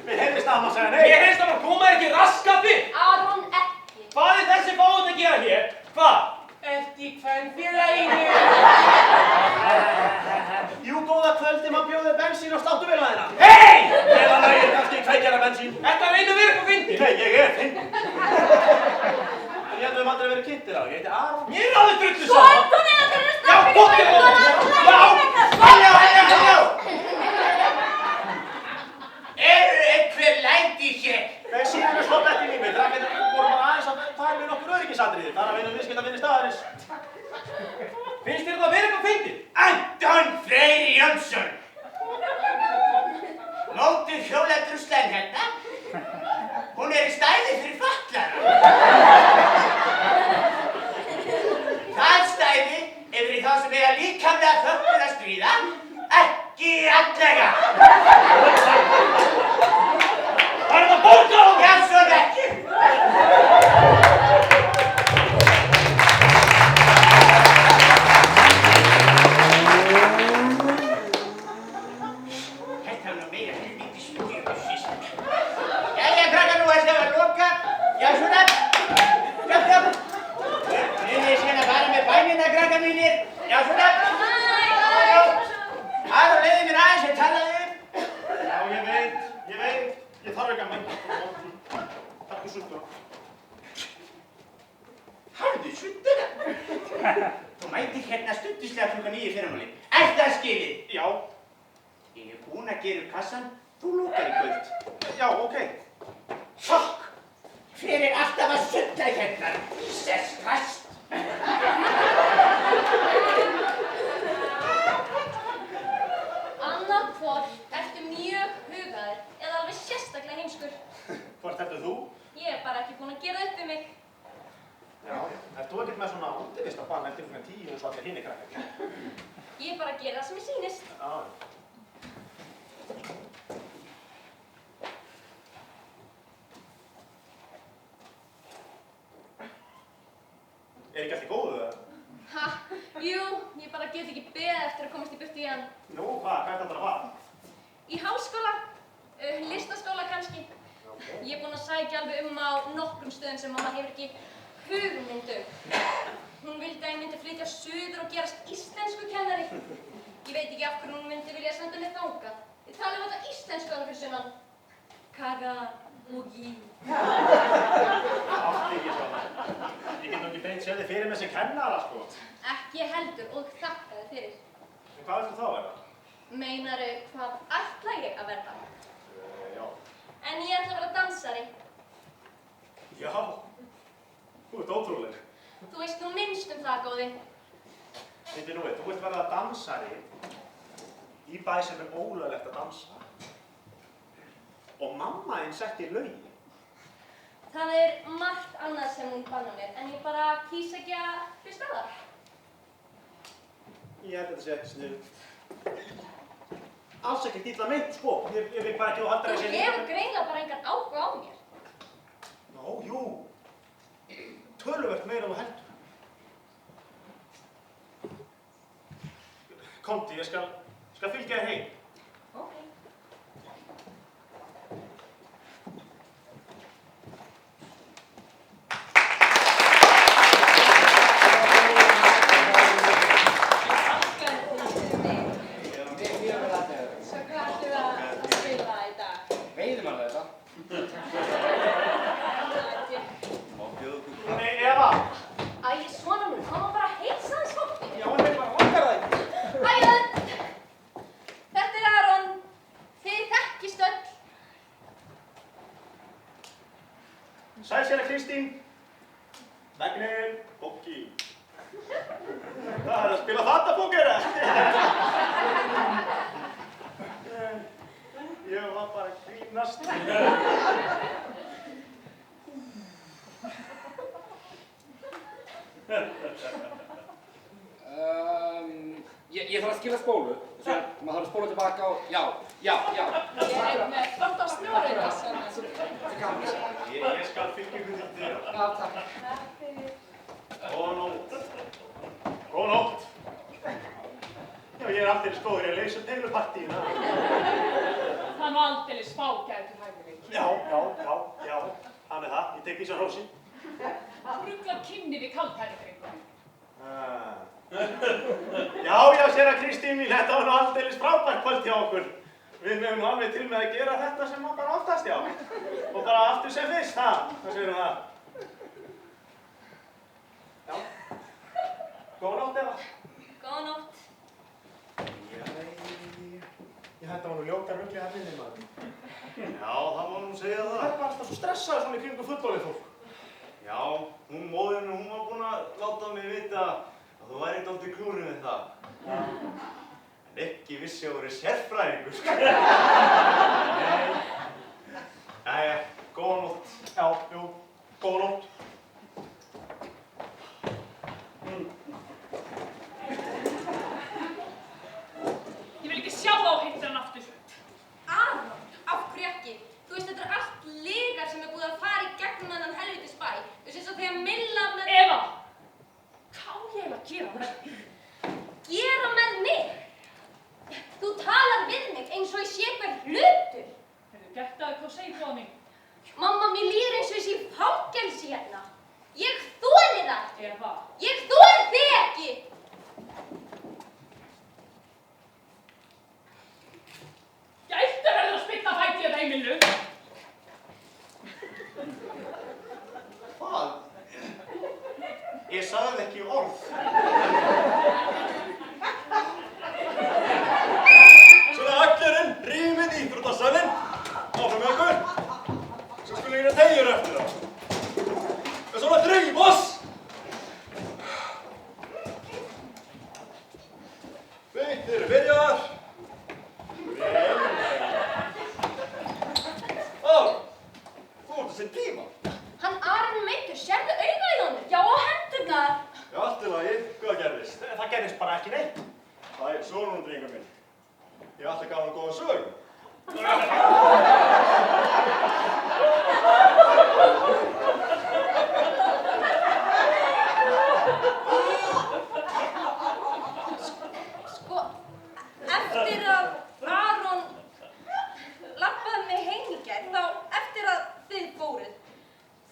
Mér heyrðist að maður segja nei. Mér heyrðist að maður koma ekki raskandi. Aron ekki. Hvað er þessi fáið að gera hér? Hvað? Eftir kvenfélaginu. Jú, góða kvöldi, maður bjóði bensín á sláttuvélaðina. Hei! Eða nægir kannski kveikjara bensín. Þetta reynir að vera eitthvað fyndið. Nei, ég er fyndin. Ég held að við höfum aldrei verið kynntir á. Ég heiti Aron. Ég er alveg drullu Svo saman. Anton er að vera Já, gott er það. Já, Eru einhver læti hér? Nei, síðan er slótt ekki í mig. Það voru bara aðeins að fara við nokkur öryggisatriði. Þar að vinna viðskiptavinni staðarins. Finnst þér það að vera eitthvað fyndið? Anton Freyr Jónsson. Mótið hjóladruslan hérna. Hún er í stæði fyrir fatlara. Það stæði er fyrir þá sem eiga líkamlega fötlun að stríða, ekki andlega. Það er það borgað á mig! Já, svo ekki. Þetta var nú meira helvítis stjórnsýst. Jæja, krakkar, nú ætlum við að loka. Já, svona. Krakkar. Ég skal að fara með bænina, krakkar mínir. Já, svona. Það leiði mér aðeins að talaði um. Já, ég veit. Ég þarf ekki að mænda. Takk fyrir sunduna. Hafðu sunduna? Þú mætir hérna stundislega klukkan 9 í fyrramálið. Er það skilið? Já. Ég er búinn að gera upp kassan. Þú lokar í kvöld. Já, ok. Takk fyrir alltaf að sunda hérna. Sess fast. Annað hvort ertu mjög hugaður eða alveg sérstaklega heimskur. Hvort ertu þú? Ég er bara ekki búin að gera upp við mig. Já, ert þú ekkert með svona útivistarbann eftir klukkan 10 eins og allir hinir krakkar? Ég er bara að gera það sem ég sýnist. Já. Er ekki allt í góðu það? Ha, jú, ég bara get ekki beðið eftir að komast í burtu í hann. Nú, hvað er þetta að fara? Í háskóla, listaskóla kannski. Ég er búin að sækja alveg á nokkrum stöðum sem mamma hefur ekki hugmynd um. Hún vildi að ég myndi flytja suður og gerast íslenskukennari. Ég veit ekki af hverju hún myndi vilja senda mig þangað. Ég tala um þetta íslensku alveg fyrir sunnan. Kaga og gí. Allt ekki svona. Ég get nú ekki beint séð þig fyrir með sem kennara, sko. Ekki heldur og þakka þið fyrir. En hvað viltu þá verða? Meinaru hvað ætla ég að verða? Já. En ég ætla að vera dansari. Já. Þú ert ótrúleg. Þú veist nú minnst um það, góði. Þetta nú þú vilt verða dansari í bæ sem er ólöglegt að dansa. Og mamma einn setti lögin. Það er margt annað sem hún bannar mér, en ég bara kýs ekki að hlusta á það. Ég held að þetta sé ekki sniðugt. Alls ekkert illa meint, sko. Ég vil bara ekki að þú haldir að Þú hefur greinilega bara engan áhuga á mér. Nó, jú. Töluvert meira en þú heldur. Komdu, ég skal fylgja þér heim. Ok. Svo hvað ætlum við að spila í dag? Veiðum alveg þetta. Nei, Eva! Æ, svona nú, má maður bara heilsa þess fólki. Já, en þetta var langar það ekki. Hæ öll! Þetta er Aron. Þið þekkist öll. Sæl séra Kristín. Megnir, bóki. Það að spila fatapóker, Ég var bara að grínast. Ég þarf að skila spólu. Maður þarf að spóla tilbaka og já. Ég með flott á snjóraugis. Ég skal fylgja ykkur til dyra. Já, takk. Góða nótt. Góða nótt. Já, ég aldeilis góður í að leysa deilupartíina. Það nú aldeilis fágætur hæfileiki. Já, hann það. Ég tek því sem hrósi. Þú ruglar kynni við kaldhæðingum. Já, séra Kristín mín, þetta var nú aldeilis frábært kvöld hjá okkur. Við megum nú alveg til með að gera þetta sem var bara oftast, já. Og bara aftur sem fyrst, hvað segir það? Já. Góða nótt, Eva. Góða nótt. Ég þetta var nú ljóta rugli að minni, maður. Já, það má nú segja það. Það er bara alltaf svo stressaður svona í kringum fullorðið fólk. Já, móðirinn, hún var búin að láta mig vita að þú væri dálítið klúrið með það. En ekki vissi að þú væri sérfræðingur, sko. Nei. Jæja, góða nótt. Já, góða nótt. Ég vil ekki sjá þá heitir hann aftur. Aron, af hverju ekki? Þú veist, þetta er allt lygar sem er búið að fara í gegnum þennan helvítis bæ. Þú veist, eins og þegar Milla með... Eva! Hvað á ég að gera með þig? Gera með mig? Þú talar við mig eins og ég sé hver hlutur. Hefur gert það hvað segir þú á mig? Mamma, mér líður eins og ég sé í fangelsi hérna. Ég þoli það. Eva! Ég þoli þig ekki. Gæti verður að spilla fæti að heimilu. Hvað? Ég sagði ekki orð. Svona allir rýmið íþróttasalinn. Áfram með okkur. Svo skulum við tegjur eftir það. Og svona dríf oss. Veitir, byrjar. Þú ert að segja tíma. Hann Aron meittur, sérðu auga í honum? Já, og hendurnar. Já, allt í lagi. Hvað gerðist? Það gerðist bara ekki neitt. Það er sonur drengur minn. Ég hef alltaf gaf hann góða sögum. Sko, eftir að Aron labbaði mig heim í gær, þá eftir að þið fóruð,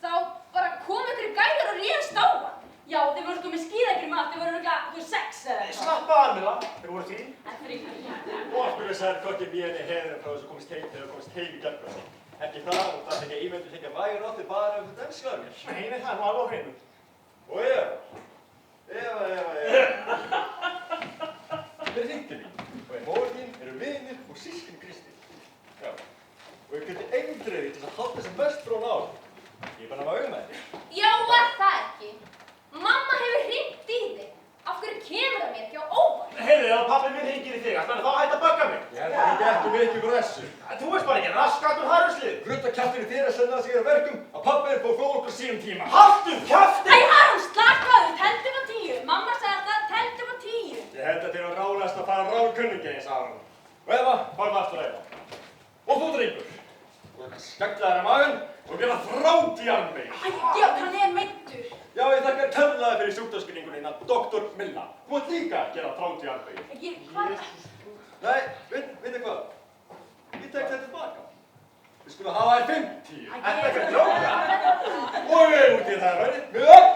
þá bara kom ykkur gæjar og réðst á hann. Já, þið voru sko með skíðagrimat, þið voru örugglega 6 eða eitthvað. Slappa af, Milla. Þeir voru fín. En þrír. Og af hverju sagði hvorki mér niður heiðurinn frá þessu komist heim þegar þú komist heim í gærkvöldi. Ekki það, og það er ekki ímyndu þykja vægur á þig bara ef þú elskaði mér. Nei, það er nú alveg á hreinu. Og Þeir hringdu mín. Og móðir þín eru vinir og systkini Kristín. Já. Og ég geti eindreiði til að halda sem mest frá náð. Ég er bara að vaga með þér. Já, var það ekki? Mamma hefur hringt í þig. Af hverju kemur það mér ekki á óvart? Heyrðu, ef pabbi minn hringir í þig, ætlar þá að hætta að bögga mig? Ég held að hringja ekki mikið úr þessu. Þú veist bara ekki raskatur harðuslið. Grutta kjaftinni þér að senda sig að verkum að pabbi er búið flóð okkur sínum tíma. Haltu kjaftin! Æ, Aron, slakaðu, telltum á 10. Mamma sagði alltaf, telltum á 10. Ég held að þér var ráðlegast að fara ráðkunningi eins Aron. Og Eva, farum aftur að Eva. Og þú drengur. Þú ætlar að skella þér að maðurinn og gera þrátt í armvegi. Já, hann er meiddur. Já, ég þakkar kærlega fyrir sjúkdómsgreiningunina, Dr. Milla. Þú ert líka að gera þrátt í armvegi. Hvað? Nei, veitu hvað? Ég tek þetta tilbaka. Við skulum hafa þér 50. Þetta ekki að djóka. Og við út í það verið, við öll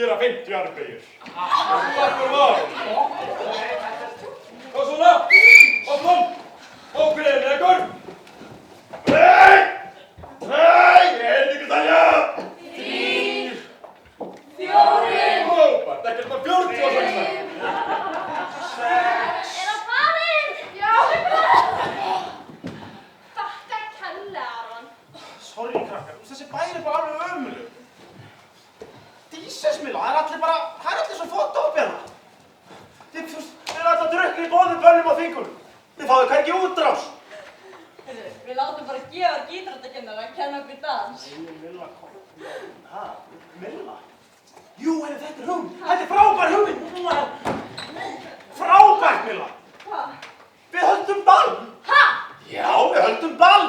gera 50 armbegir. Og takk fyrir maður. Og svona, opnum, ákveðin ykkur. Nei, ég held ekki að talja. 3, 4. Hópart, ekkert bara 40 og 16. 6. Er það farinn? Já. Þakka kærlega, Aron. Sorry krakkar, þessi bær bara alveg ömurlegur. Dísesmilla, það er allir svo fótt upp hérna. Þið erum alltaf drukknir í góðum bönnum á þingunum. Þið fáðu hvergi útrás. Við látum bara gefa gítarardakennara að kenna okkur dans. Milla, kom. Milla? Jú, þetta er hugmynd. Þetta er frábær hugmynd. Frábært, Milla. Hvað? Við höldum ball. Ha? Já, við höldum ball.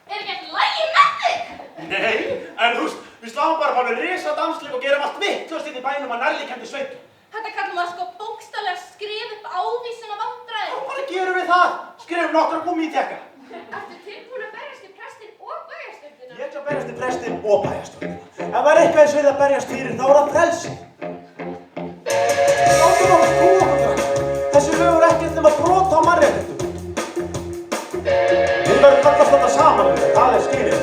Er ekki alltaf lægi með þig? Nei, en þú veist, við sláum bara með risadansleik og gerum allt vitlaust í bænum að nærliggjandi sveitum. Þetta kallum maður sko bókstaflega skrifa upp ávísun á vandræði. Já, bara gerum við það. Skrifum nokkra gúmmítékka. Ertu tilbúin að berjast í prestinn og bæjarstjórnina? Ég ætla að berjast í prestinn og bæjarstjórnina. Ef það er eitthvað eins við að berjast fyrir, þá er það frelsi. Látum okkur trúa okkur það. Þessi lög eru ekkert nema brot á mannréttindum. Við verðum öll að standa saman við það er skilið.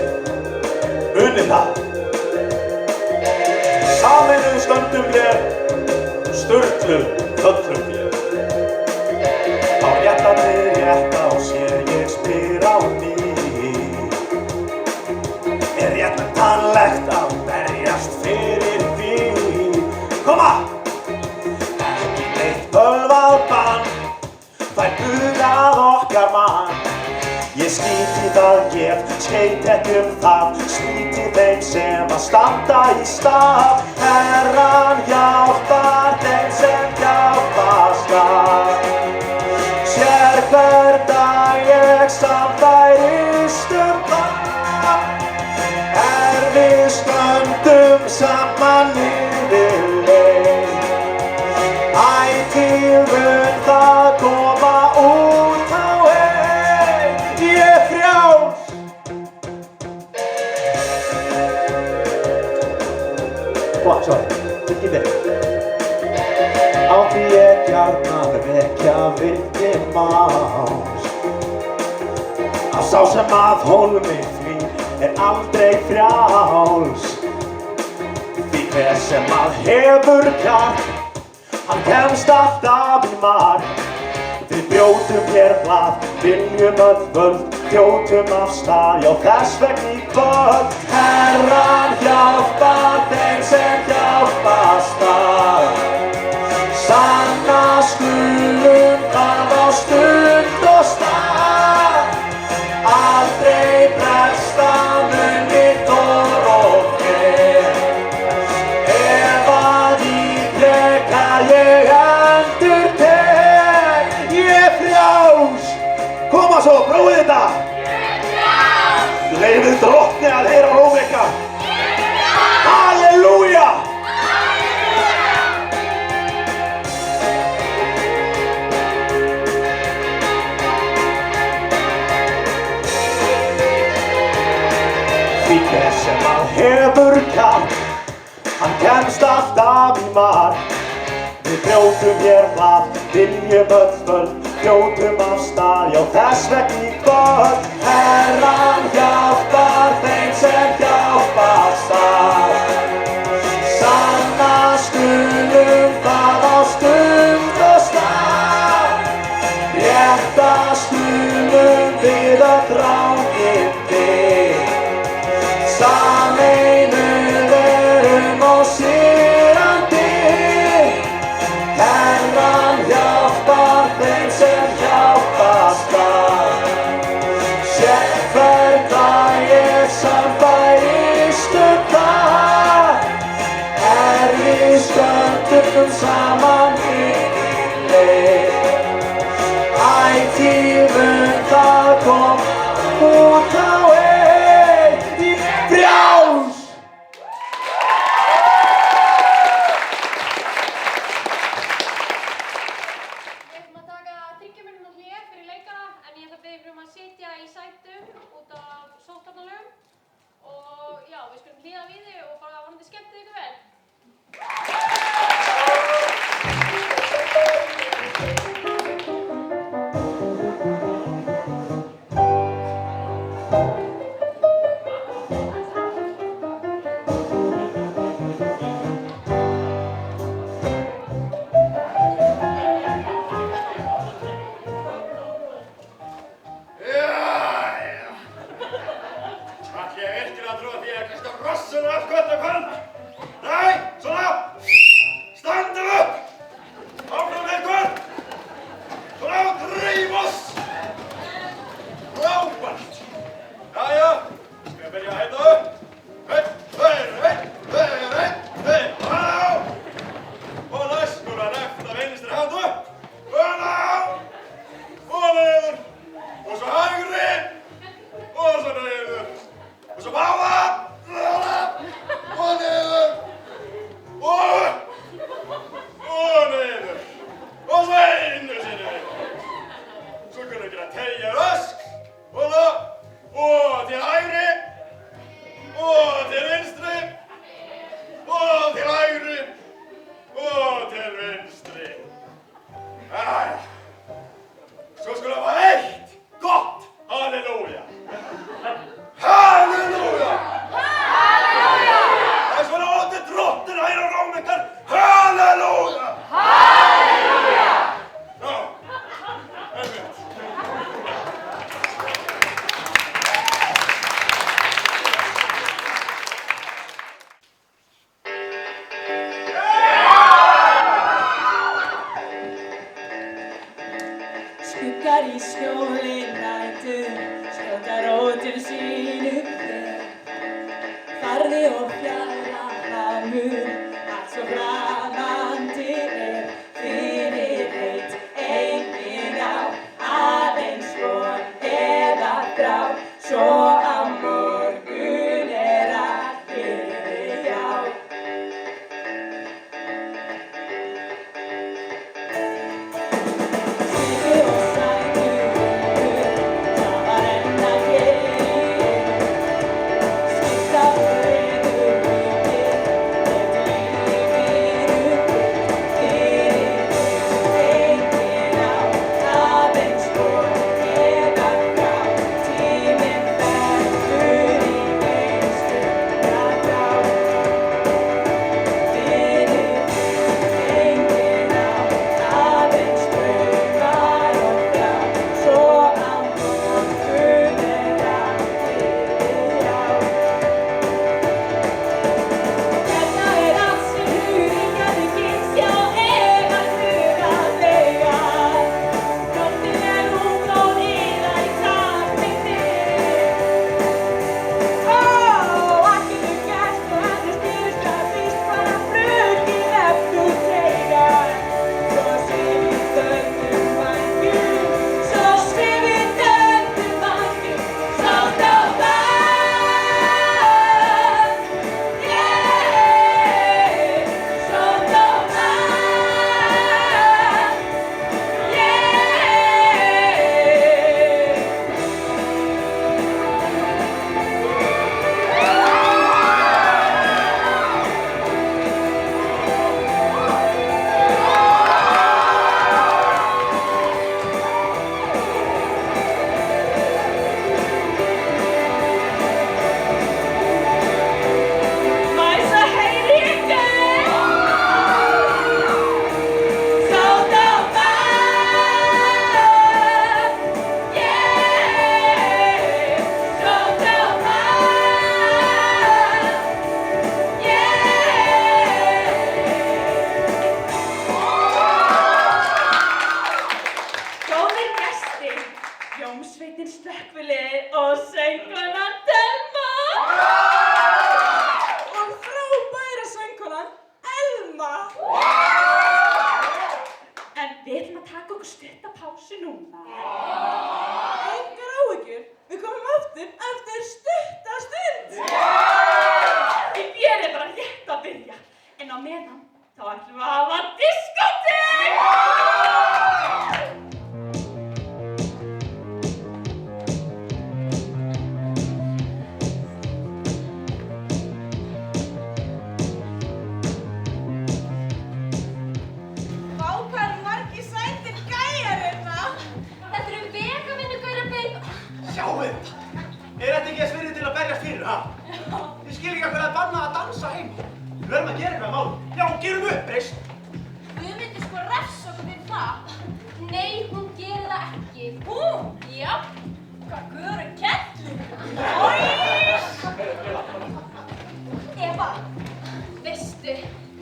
Unnið það. Sameinuð stöndum hér, sturlum föllum hér. Á réttandi rétta og sér ég spyr á ný. Er réttmætanlegt að berjast fyrir því? Koma! Ekki neitt bölvað bann, þær bugað okkar mann. Ég skýti það gef, skeit ekki það, slíti þeim sem að standa í stað. Herran hjálpar þeim sem hjálpar skal. Sér hver dag ég samfærist það, við stöndum saman yfir leið. Ætíð mun það koma út á einn. Ég frjáls. Sorry, ekki þeir. Á því ég gjarnan vekja vildi máls. Að sá sem að hólmi því er aldrei frjáls. Því hver sem að hefur kjark, hann kemst alltaf í mark. Við brjótum hér blað, viljum öll völd, þjótum af stað, já þess vegna í kvöld. Herran hjálpar þeim sem hjálpast að. Sanna skulum það á stund og stað. Aldrei bresta munið þor og fer. Ef að ítreka ég endurtek. Ég frjáls. Koma svo, prófið þetta. Ég frjáls. Leyfið drottni að heyra róm ykkar. Ég frjáls. Halleluja. Því hver sem að hefur kjark, hann kemst alltaf í mark. Við brjótum hér blað, viljum öll völd, þjótum af stað, já þess vegna í kvöld. Herran hjálpar þeim sem hjálpast að. Sanna skulum það á stund og stað. Rétta skulum við öll rángindi. Sameinuð erum og syrrandi. Herran hjálpar þeim sem hjálpast að. Sér hver dag ég samfærist það, við stöndum saman í leið. Ætíð mun það koma út á einn. Ég frjáls. Við ætlum að taka 30 mínútna hlé fyrir leikara, en ég ætla að biðja ykkur um að sitja í sætum út af sóttvarnalögum. Og já, við skulum hlýða við þig og bara vonandi skemmtið ykkur vel. fyrir sínu bréf. Farði og fjara hamur, allt svo framandi fyrir veit enginn á, aðeins von eða þrá, svo á morgun allt liðið hjá. Sigur og sætur, það var enn að skipta brauður mikið, lífinu fyrir enginn á, aðeins von eða þrá, tíminn fellur í einstaka grá. Fyrir enginn á, aðeins draumar og þrá, svo á morgun allt liðið hjá. Hérna allt sem huginn gæti kynnst, já ef að huga þegar. Nóttin ung og iða í takt við þig. Akkinu gerst og henni styrst að fyrst bara frukið ef þú þegar. Svo svifið döndum vængjum, svo svifið döndum vængjum, sátt á vegg. Sátt á Mæsa heyri ykkur. Sátt á vegg. Sátt á Góðir gestir, hljómsveitin Slökkviliðið og söngkonan Thelma. Og frábæra söngkonan Elma. En við ætlum að taka okkur stutta pásu núna. Engar áhyggjur, við komum aftur eftir stutta stund. Ég er bara rétt að byrja, en á meðan þá ætlum við að hafa diskótek. Vá, hvað eru margir sætir gæjar hérna. Þetta eru vegavinnugaurar. Sjáu þetta! Er þetta ekki að svirði til að berjast fyrir, ha? Ég skil ekki að það bannað að dansa heima. Við verðum að gera eitthvað mál. Já, gerum uppreist. Guðmundur sko refsa okkur fyrir það. Nei, hún gerir það ekki. Hún? Já. Hvað göru kellu? Eva, veistu,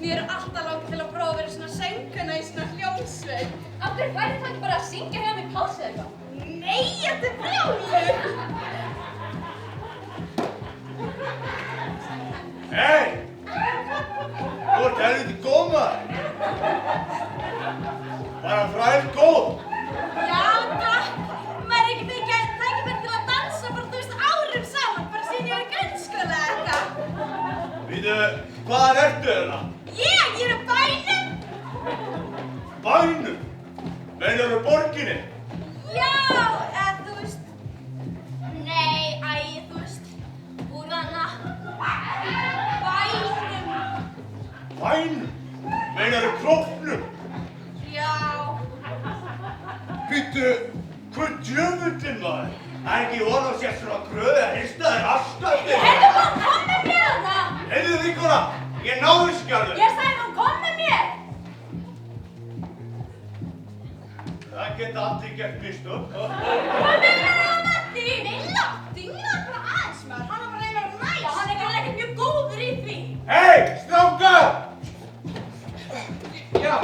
mér eru alltaf langt til að prófa að vera svona söngkona í svona hljómsveit. Af hverju væri það ekki bara að syngja hjá mig í pásu eða eitthvað? Nei, þetta er brjálu! Hei! Þú ert helviti góð maður. Bara fræðilega góð. Já, takk. Maður er ekki fengið tækifæri til að dansa bara, þú veist, árum saman, bara síðan ég var í grunnskóla eða eitthvað. Víðu, hvaðan ertu hérna? Ég er á bænum. Bænum? Meinarðu borginni? Já, þú veist. Nei, þú veist, úr hana. Bænum. Bænum? Meinarðu króknum? Já. Býttu, hvað djöfullinn maður? Það er ekki von á sér svona gröði að hrista þér afstætti. Heyrðu, kom með mér þarna. Heyrðu vinkona, ég náðu þessu alveg. Ég sagði nú, kom með mér. Það geta allir gert mistök. Hvað meinar þú á Matti? Milla, dinglaði bara aðeins maður. Hann var bara að reyna að vera næs. Já, hann er ekki mjög góður í því. Hei, strákar! Já.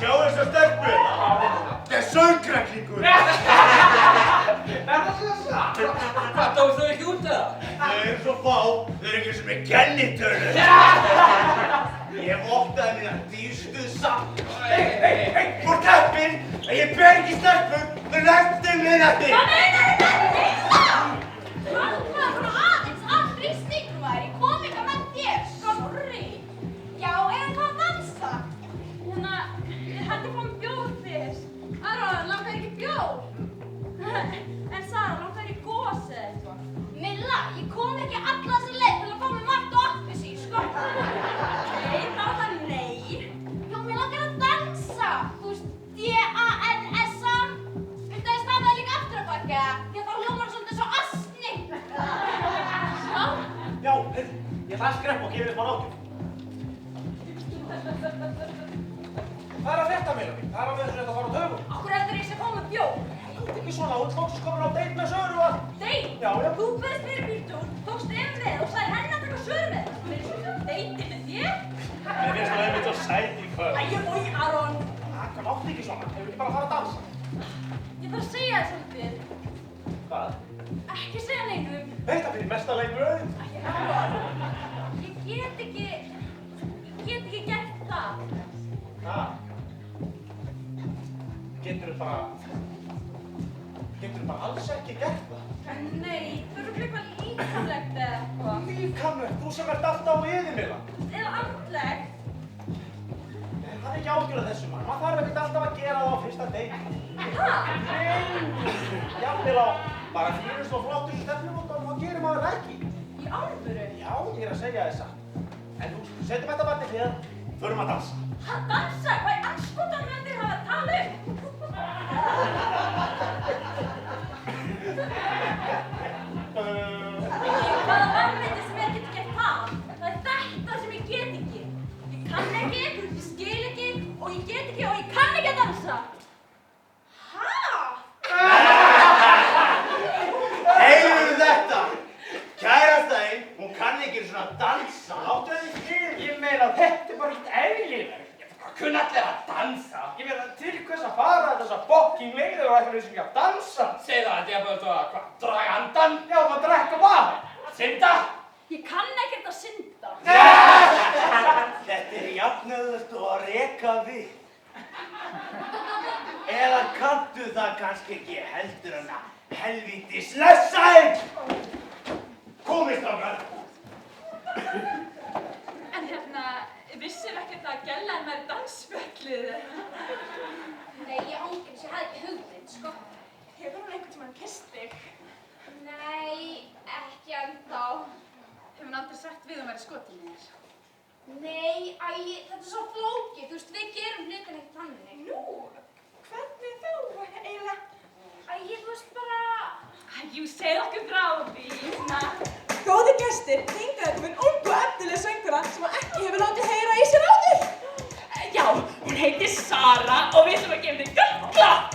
Sjá þessa stelpu hérna. Þetta er rugraklingur. Er það svo satt? Hvað tókst þau ekki út það? Þau eru svo fá, þau eru ekki sem er kennitölu. Ég vottaði mína dýrstu satt. Hey, fór teppin, að ég ber ekki stelpur, þau næstum minnati. Hvað meinar þetta? Halda svona aðeins af þrýstingnum þær, ég kom ekki með þér, sorry. Já, eða hvað að dansa? Hérna, ég hætti fram bjór fyrst. Aron, langar ekki bjór? En Sara, langar ekki gos eða eitthvað? Milla, ég kom ekki alla þessa leið til að fá mér margt og appelsín, sko. Nei, þá er það nei. Já, mér langar að dansa. Þú veist, D-A-N-S-A. Viltu að ég stafi það líka aftur á baki, eða? Því að þá hljómar svolítið svo astni. Já, ég ætla að skreppa og gefa þér smá ráðgjöf. Hvað er að frétta, Milla mín? Það er að við þurfum að fara á tögum. Akkur heldur ég sé að fá mér bjór? Þetta er ekki svona, þú ert fólks komin á date með Söru og... Date? Já, já. Þú bauðst mér í bíltúr, tókst með og sagði henni að taka Söru með. Það er svona date með þér? Mér finnst það einmitt svo sæt í kvöld. Æ, Aron. Hvað mátti ekki svona? Hefur ekki bara að fara að dansa? Ég þarf að segja þér svolítið. Hvað? Ekki segja neinum. Þetta fyrir mesta leikbröðin. Aron, ég get ekki gert það. Hvað? Geturðu bara alls ekki gert það? Nei, þú eru eitthvað líkamlegt eða eitthvað. Líkamlegt? Þú sem ert alltaf á yfirmila. Eða andlegt. Það er ekki ágjörð þessu maður. Maður þarf ekkert alltaf að gera það á fyrsta date. Hæ? Nei. Jafnvel á bara fyrst og flottur stefnumótum og gerir maður það ekki. Í alvöru? Já, ég er að segja þess að. En þú setjum þetta bara til hliðar. Förum að dansa. Að dansa? Hvað er anskotan með þér hafa að tala um? Hvaða vannviti sem ég get gert það? Það er þetta sem ég get ekki. Ég kann ekki, ég skil ekki og ég get ekki og ég kann ekki að dansa. Heyrðu þetta? Kærastæðin, hún kann ekki svona dansa. Láttu henni fyrir. Ég meina, þetta er bara eitt eðlilegt. Hvað kunna allir að dansa? Ég meina, til hvers að fara þessa bokking leiðir og eitthvað sem ekki að dansa? Segð það, þetta er bara svo að, hvað, draga andan? Já, maður drekka vatn. Synda? Ég kann ekkert að synda. Þetta er jafnöðust og að reka við. Eða kanntu það kannski ekki heldur en að helvítis lessaðir? Komist ákvæð. En hérna, vissir ekkert að Gellan væri dansspjallið? Nei, ég ángriðs, ég hafði ekki hugmynd, sko. Hefur hún einhvern tímann kysst þig? Nei, ekki ennþá. Hefur hún aldrei sagt við að væri skotin í þér? Nei, þetta er svo flókið, þú veist, við gerum hlutin ekkert þannig. Nú, hvernig þá eiginlega? Þú veist bara... Jú, segð okkur frá því, svona. Góði gestir, hingað er komin ung og efnileg söngkona sem ekki hefur látið heyra í sér áður. Já, hún heitir Sara og við ætlum að gefa þig gott klapp.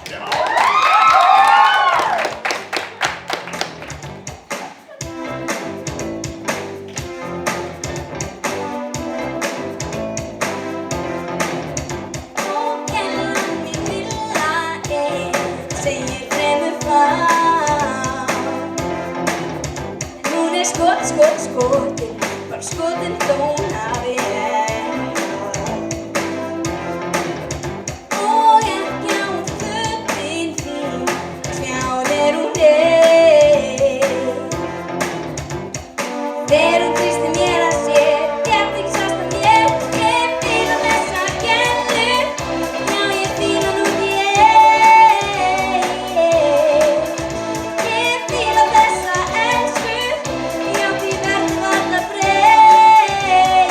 Skotin, var skotin dónaði og ekki á fötin þín, sjáðir hún þegar hún treysti mér að sér, þér þig sást að mér, ég fíla þessa gellu, já ég fíla nú ég fíla þessa ensku, já því verð varla breytt.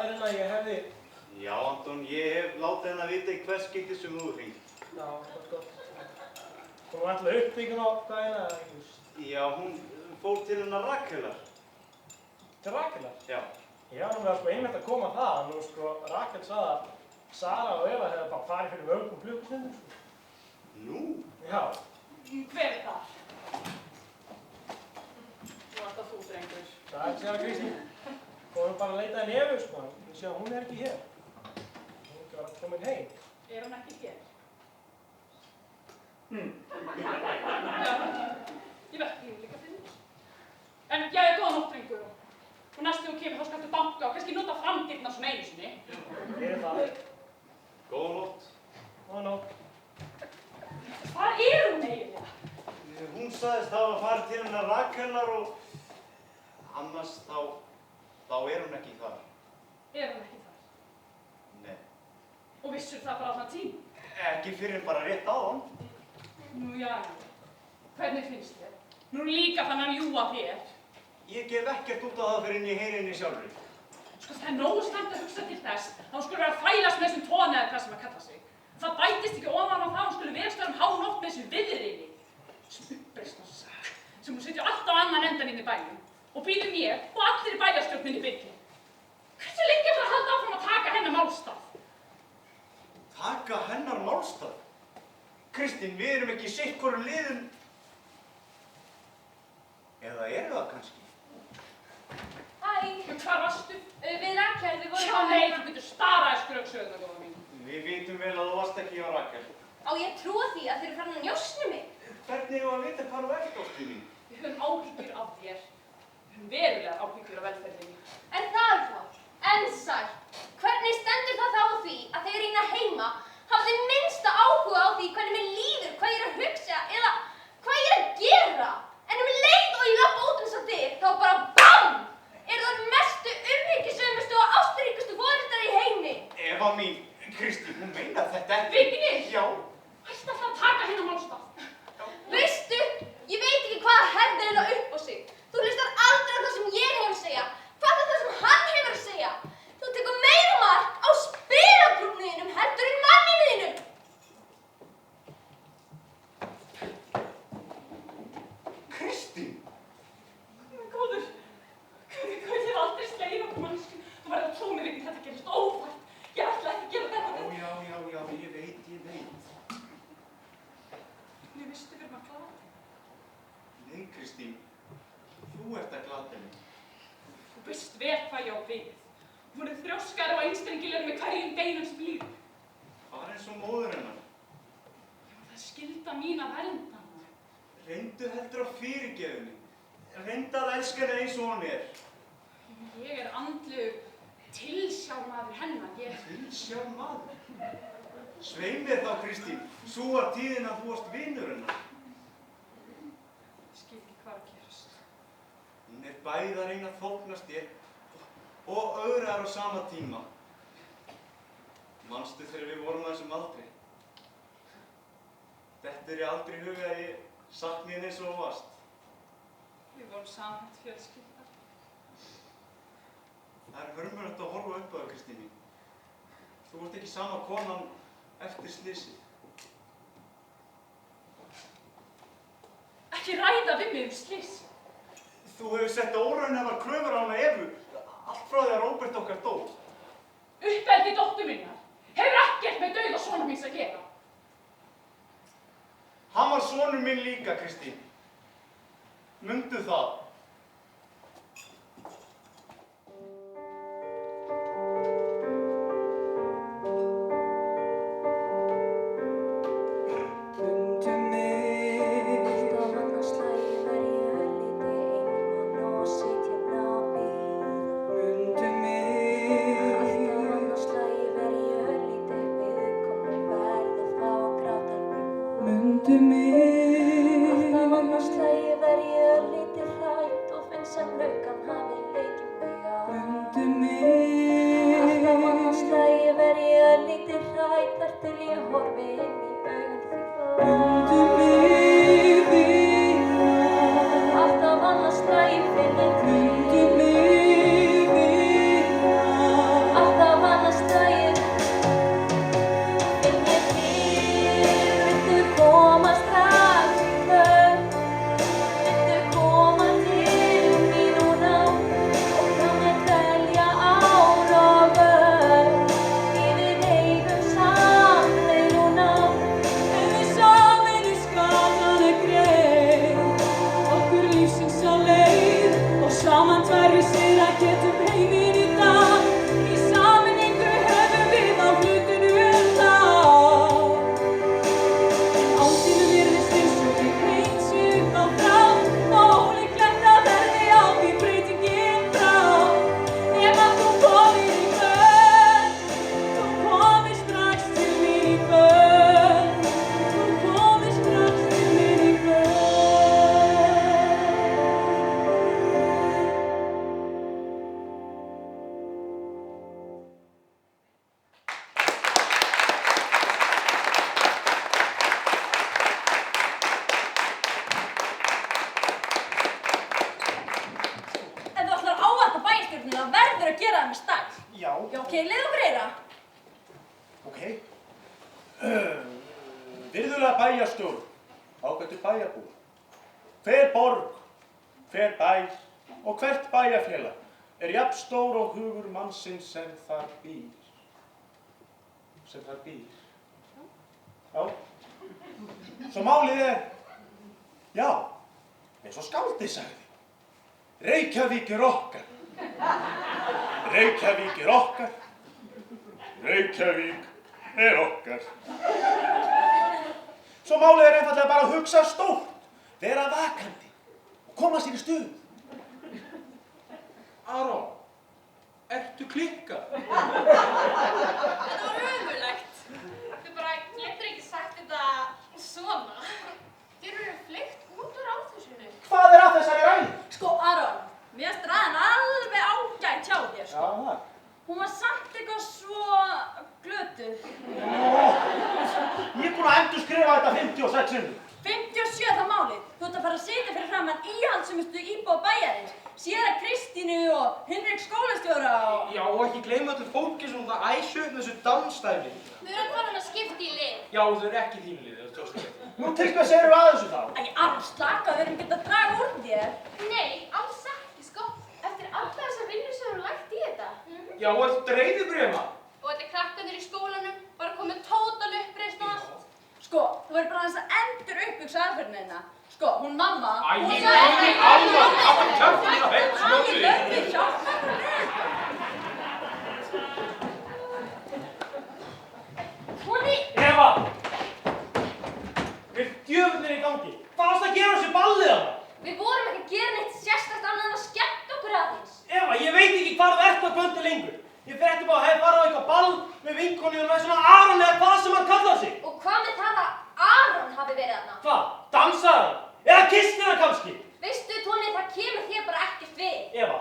sagðir henni að ég hefði... Já, Anton, ég hef látið henni að vita í hvers skipti sem þú hringt. Já, gott. Hún var alltaf uppbyggin á daginn eða ekki? Já, hún fór til hennar Rakelar. Til Rakelar? Já. Já, hún var sko einmitt að koma það. Nú sko, Rakel sagði að Sara og Eva hefði bara farið fyrir mörgum klukkustundum sko. Nú? Já. Hver er það? Nú ert það þú, drengur. Það er sér að Kristín. Fórum bara að leita henni Evu sko. Við séum að hún er ekki hér. Hún er ekki að vera komin heim. Er hún ekki hér? Já, ég veit ekki líka fyrir. En ég er góða nótt, drengur. Og næstu þú kemur þá skaltu banka og kannski nota framdýrna svona einu sinni. Gerir það. Góða nótt. Góða nótt. Hvað er hún eiginlega? Hún sagðist hafa farið til hennar Rakelar og annars þá er hún ekki þar. Er hún ekki þar? Nei. Og vissur það bara allan tíma? Ekki fyrir bara rétt áðan. Nú já, hvernig finnst þér? Nú líka þannig að ljúga þér. Ég gef ekkert út á það fyrir en ég heyri henni sjálfri. Sko það er nógu slæmt að hugsa til þess að hún skulle vera að fælast með þessum tóni eða hvað sem að kalla sig. Það bætist ekki ofan á það að hún skulle verast um hánótt með þessu viðriði. Þessum uppreisnarssak sem hún setja alltaf á annan endan inn í bænum og býður mér og allir í bæjarstjórninni í byggi. Hversu lengi ætlar að halda áfram að taka hennar málstað? Taka hennar málstað? Kristín, við erum ekki í sitt hvorum liðum. Eða eru það kannski? Hæ. Hvar varstu? Við Rakel, við vorum... Já, nei, þú getur staraði skröksöguna, góða mín. Við vitum vel að þú varst ekki hjá Rakel. Á ég trúa því að þeir eru farin að njósna mig? Hvernig eigum að vita hvað þú ert, ástin mín? Við höfum áhyggjur af þér. Við höfum verulegar áhyggjur af velferðinni. En það er þá. En sætt. Hvernig stendur það þá á því að þegar ég er heima hafði minnsta áhuga á því hvernig mér líður, hvað ég er að hugsa eða hvað ég er að gera? En leið og ég lappa út þess að dyr, þá bara BAM! Eru það mestu umhyggjusömustu og ástríkustu foreldrar í heimi? Eva mín, Kristín, hún meinar þetta ekki. Vignir? Já. Hætti alltaf að taka hennar málstað. Veistu, ég veit ekki hvað herðir hennar upp á sig. Þú hlustar aldrei á það sem ég hef að segja. Hvað er það sem hann hefur að segja? Þú tekur meira mark á spilabrúniðinum heldur en manniðinum. Kristín! Góður, ég hef aldrei slegið okkur mannsku. Þú verður að trúa mér ekki, þetta gerist ófært. Ég ætla ekki að gera þetta. Já, ég veit. Mér veistu fyrir maður glata þig. Nei, Kristín, þú ert að glata mig. Þú veist vel hvað ég á við. Hún er þrjóskari og einstengilegri með hverjum deginum sem líður. Bara eins og móður hennar. Það er skylda mín að vernda hana. Reyndu heldur á fyrirgefinni. Reyndu að elska henni eins og hún er. Ég er andlegur tilsjármaður hennar. Tilsjármaður? Svei mér þá, Kristín. Sú var tíðin að þú varst vinur hennar. Ég skil ekki hvað að gerast. Hún er bæði að reyna að þóknast þér og ögrar á sama tíma. Manstu þegar við vorum á þessum aldri? Þetta er ég aldrei í huga að ég sakni henni eins og þú varst. Við vorum samhætt fjölskylda. Það er hörmulegt að horfa upp á það, Kristín mín. Þú ert ekki sama konan eftir slysið. Ekki ræða við mig slysið. Þú hefur sett óraunhæfar kröfur á hana Evu, allt frá því að Róbert okkar dó. Uppeldi dóttur minnar hefur ekkert með dauða sonur míns að gera. Hann var sonur minn líka, Kristín. Mundu það. Alltaf Já. Já, ok, leið okkur heyra. Ok. Virðulega bæjarstjóri, ágætu bæjarbúar. Hver borg, hver bær og hvert bæjarfélag jafn stór og hugur mannsins sem þar býr. Já. Svo málið já, eins og skáldið sagði. Reykjavík okkar. Reykjavík okkar. Reykjavík okkar. Svo málið einfaldlega bara að hugsa stórt, vera vakandi og koma sér í stuð. Aron, ertu klikkað? Þetta var ömurlegt. Þú bara getur ekki sagt þetta svona. Þér eru fleygt út úr Ráðhúsinu. Hvað að þessari ræðu? Sko, Aron, mér finnst ræðan alveg ágætt hjá þér, sko. Já, það. Hún var samt eitthvað svo glötuð. Ég er búinn að endurskrifa þetta 56 sinnum. 57 það málið. Þú ert að fara að sitja fyrir framan íhaldssömustu íbúa bæjarins. Séra Kristínu og Hinrik skólastjóra og... Já, og ekki gleyma öllu fólki sem það æsju upp með þessu dansstæli. Þau eru að fara að skipta í lið. Já, þau eru ekki þínu lið, það er tjóðslega. Nú til hvers erum við að þessu þá? Æ, alls slaka, við erum getað að draga úr þér. Nei, alls ekki, sko. Eftir alla þessa vinnu sem eru lagt í þetta. Já, og þetta dreifibréma. Og þetta krakkarnir í skólanum bara komið tótal uppreist og allt. Sko, þú verður bara aðeins að endur uppbyggsa aðferðina hérna. Sko, hún mamma... Æ, ég veit ekki alveg, það var kjöfnir að heilt snöfni. Æ, löfni, hjálpa mér með. Toni! Eva! Við djöfnir í gangi. Hvað varst að gera þessu ballið hana? Við vorum ekki að gera neitt sérstakt annað en að skemmta okkur aðeins. Eva, ég veit ekki hvar þú ert að kvöldu lengur. Ég frétti bara að hef farið á eitthvað ball með vinkonum með svona Aron eða hvað sem hann kallar sig. Og hvað með það að Aron hafi verið þarna? Hvað? Dansaði hann? Eða kyssti hann kannski? Veistu, Toni, það kemur þér bara ekkert við. Eva,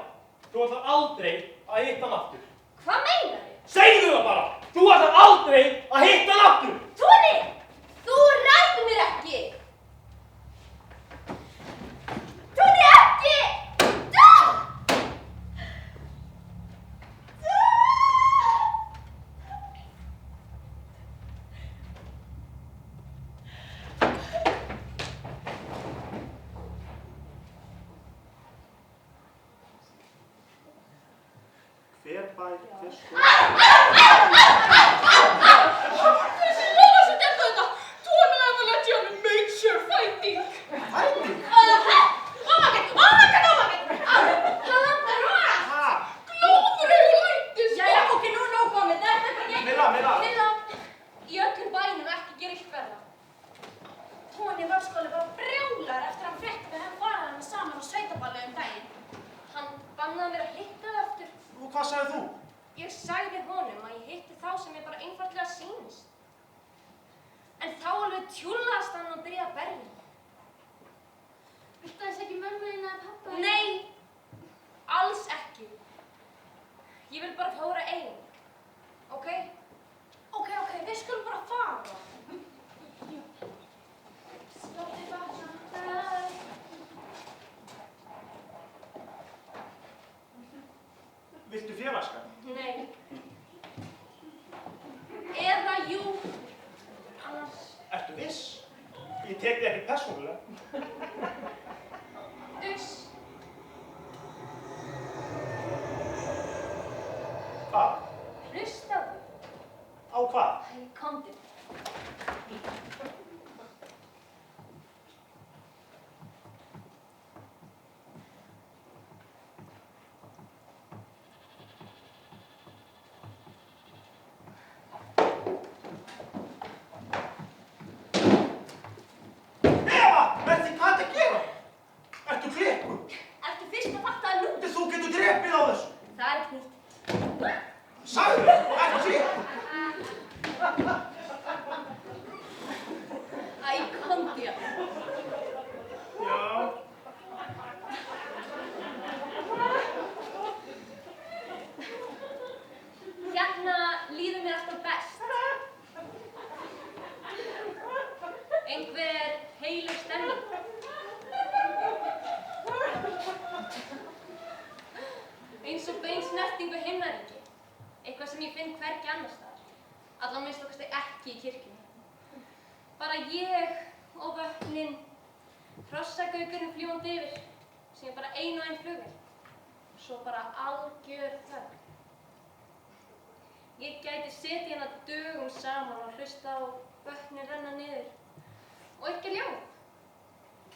þú ætlar aldrei að hitta hann aftur. Hvað meinar þið? Segðu það bara! Þú ætlar aldrei að hitta hann aftur! Toni! Þú ræður mér ekki! Toni, ekki! Hver bær, hver skóla... Þessi lofa sem gerðu þetta! Toni ever let you make sure fighting! Fighting? Oh my god! Glóður hefur lætist! Jæja, ok, nú er nóg komið. Þetta er bara ekki... Milla! Milla, í öllum bænum ekki gera illt verða. Toni var skóli bara brjálar eftir að hann frétti við hann farið hann saman á sveitaballi daginn. Hann bannaði mér að hitta það aftur. Og hvað sagði þú? Ég sagði honum að ég hitti þá sem ég bara einfaldlega sýnist. En þá alveg tjúllast hann og byrjaði að berja. Viltu þess ekki mömmu þína eða pappa? Nei, alls ekki. Ég vil bara fá þér ein. Ok? Ok, við skulum bara fara. Slótti bara. Viltu félagsskap? Nei. Eða jú. Annars. Ertu viss? Ég tek þig ekki persónulega. Uss. Hvað? Hlustaðu. Á hvað? Æ, komdu. Ertu fyrst að fatta það nú? Þú getur drepið á þessu. Það er ekki nýtt. Sagði, ekki. Æ, komdu já. Já. Hérna líður mér alltaf best. Einhver heilug stemning. Eins og bein snerting við himnaríki. Alla minnst okkar ekki í kirkjunni. Bara ég og vötnin, hrossagaukurinn fljúandi yfir, síðan bara ein og ein flugvél. Svo bara algjör þögn. Ég gæti setið hérna dögum saman og hlusta á vötnin renna niður og yrkja ljóð.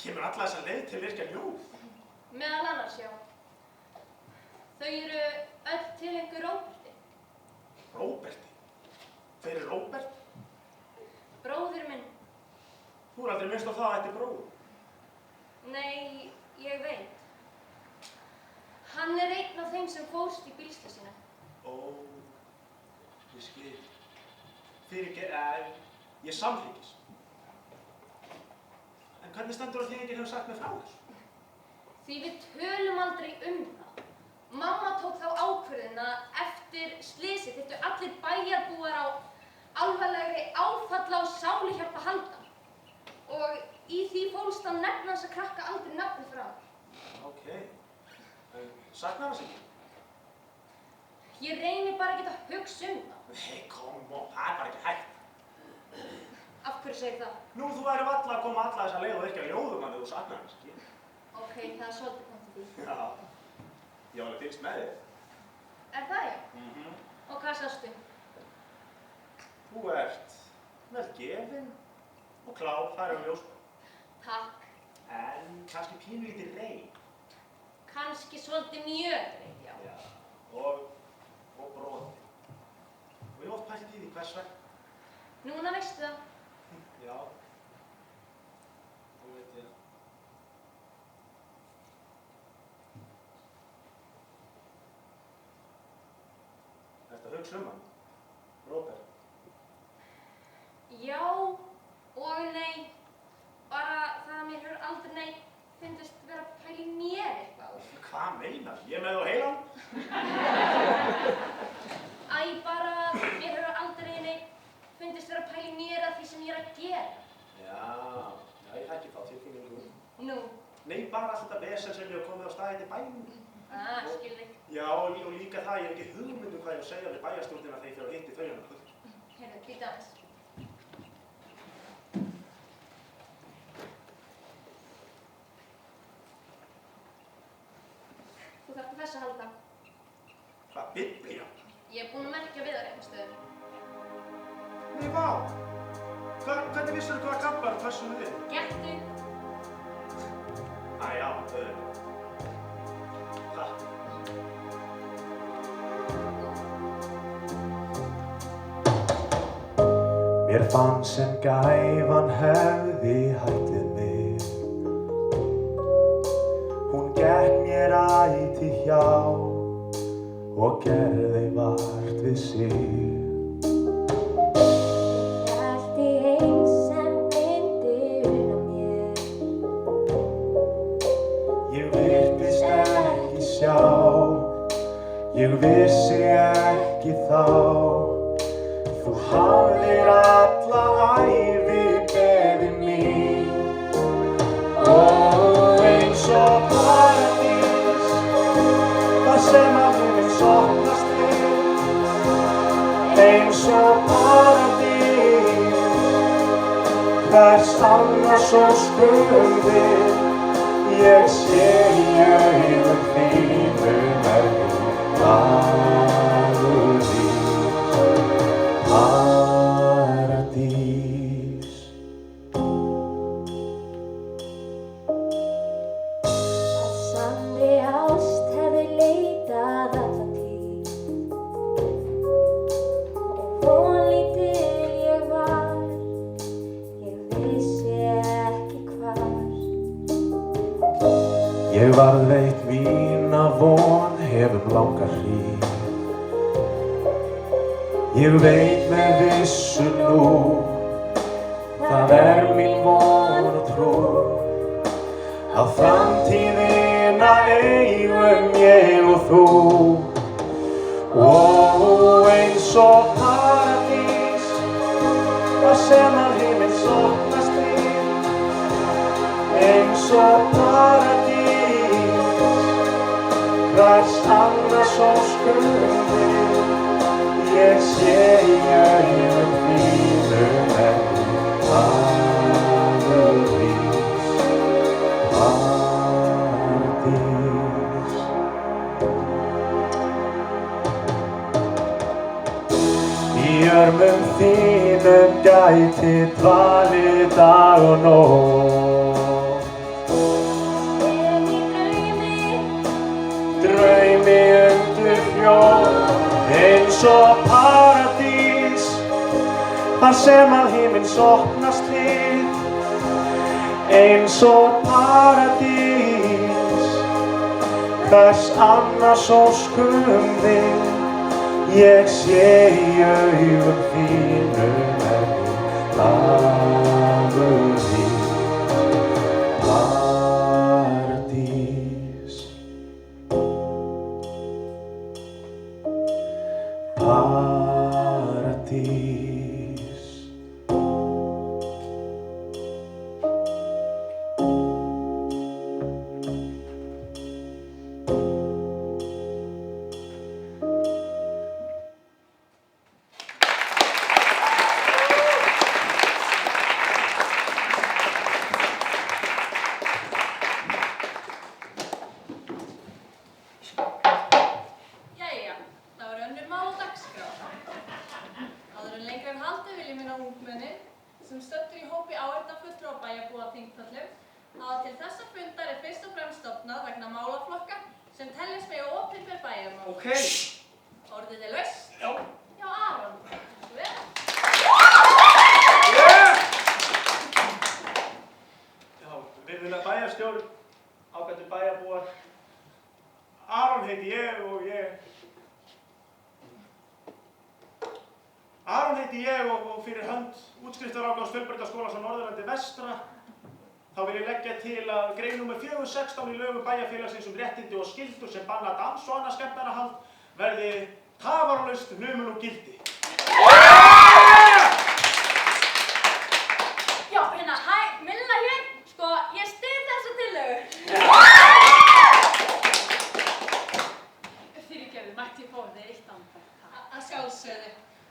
Kemur alla þessa leið til að yrkja ljóð? Meðal annars, já. Þau eru öll til einhver Róberti. Róberti? Hver er Róbert? Bróðir minn. Þú er aldrei minnst á það að þetta er bróður. Nei, ég veit. Hann er einn af þeim sem fórst í bílslysinu. Ó, ég skil. Ég samþykkis. En hvernig stendur á því enginn hefur sagt mér frá þessu? Því við tölum aldrei það. Mamma tók þá ákvörðun að eftir slysið þyrftu allir bæjarbúar á alvarlegri áfalla og sáluhjálp að halda. Og í því fólst að nefna þessa krakka aldrei nafni frá. Ókei. Saknar það sig? Ég reyni bara ekki að hugsa það. Nei, come on, það er bara ekki hægt. Af hverju segir það? Nú, þú væri varla að koma alla þessa leið og yrkja ljóðum að þú saknar það sig. Ok, það er svolítið komið til því. Já, ég var alveg fylgst með þér. Er það, já? Og hvað sástu? Þú ert vel gefin og klár, það er ljóst. Takk. En kannski pínulítið reyn. Kannski svolítið mjög reyn, já. Já, og broti. Og ég oft pælt í því hvers vegna. Núna veistu það. Já, þú veit ég. Ertu að hugsa hann? Róbert? Já og nei. Bara það að mér hefur aldrei fundist vera að pæla í mér eitthvað. Hvað meinar? Ég með þú heilan? Æ, bara mér hefur aldrei fundist vera að pæla í mér að því sem ég er að gera. Já, ég þekki þá tilfinningu. Nú? Nei, bara allt þetta vesen sem ég hef komið á staðinn í bænum. Skil þig. Já, og líka það, ég hef ekki hugmynd um hvað ég segja við bæjarstjórnina þegar ég fer að hitti þau hérna kvöld. Heyrðu, býta aðeins. Þú þarft þess að halda. Hvað, biblía? Ég er búin að merkja við þar einhver stöður. Nei, vá! Hvernig vissir þú hvaða kaflar passum við? Gettu. Já, takk. Mér fann sem gæfan hefði hætt við mig. Hún gekk mér ætíð hjá og gerði vart við sig. Ég vissi ekki þá, þú hafðir alla ævi beðið mín. Og eins og paradís, það sem að himinn sóknast til. Eins og paradís, hvers annars óskum við. Ég sé í augum þínum paradís. Að sannri ást hefði leitað alla tíð og vonlítil ég var, ég vissi ekki hvar. Ég varðveit mína von hefum langa hríð. Ég veit með vissu nú, það mín von og trú. Að framtíðina eigum ég og þú. Og eins og paradís, það sem að himinn sóknast til. Eins og paradís, hvers annars óskum við. Ég sé í augum örmum þínum gæti dvalið dag og nótt. Draumi undir hljóð, eins og paradís, þar sem að himins opnast við, eins og paradís, hvers annars óskum við, ég sé í augum þínum en ég dagur þín, paradís, paradís. Jæja, það var önnur mál á dagskrá. Áður en lengra en haldið vil ég minna ungmenni sem stöndur í hópi áheyrnarfulltrúa bæjarbúa Þingvöllum að til þessa fundar er fyrst og fremst stofnað vegna málaflokka sem teljast mega opinber bæjarmál. Ok. Orðið er laust. Já. Já, Aron. Svo vel. Já, virðulega bæjarstjóri, ágættir bæjarbúar. Aron heiti ég og fyrir hönd útskriftarágangs Fjölbrautaskólans á Norðurlandi vestra þá vil ég leggja til að grein nr. 416 í lögum bæjarfélagsins réttindi og skyldur sem banna dans og annað skemmtanahald verði tafarlaust numin úr gildi. Já, hæ, Milla hér. Sko, ég styð þessa tillögu. Fyrirgefðu, mætti ég fá þig eitt andartak? Að sjálfsögðu.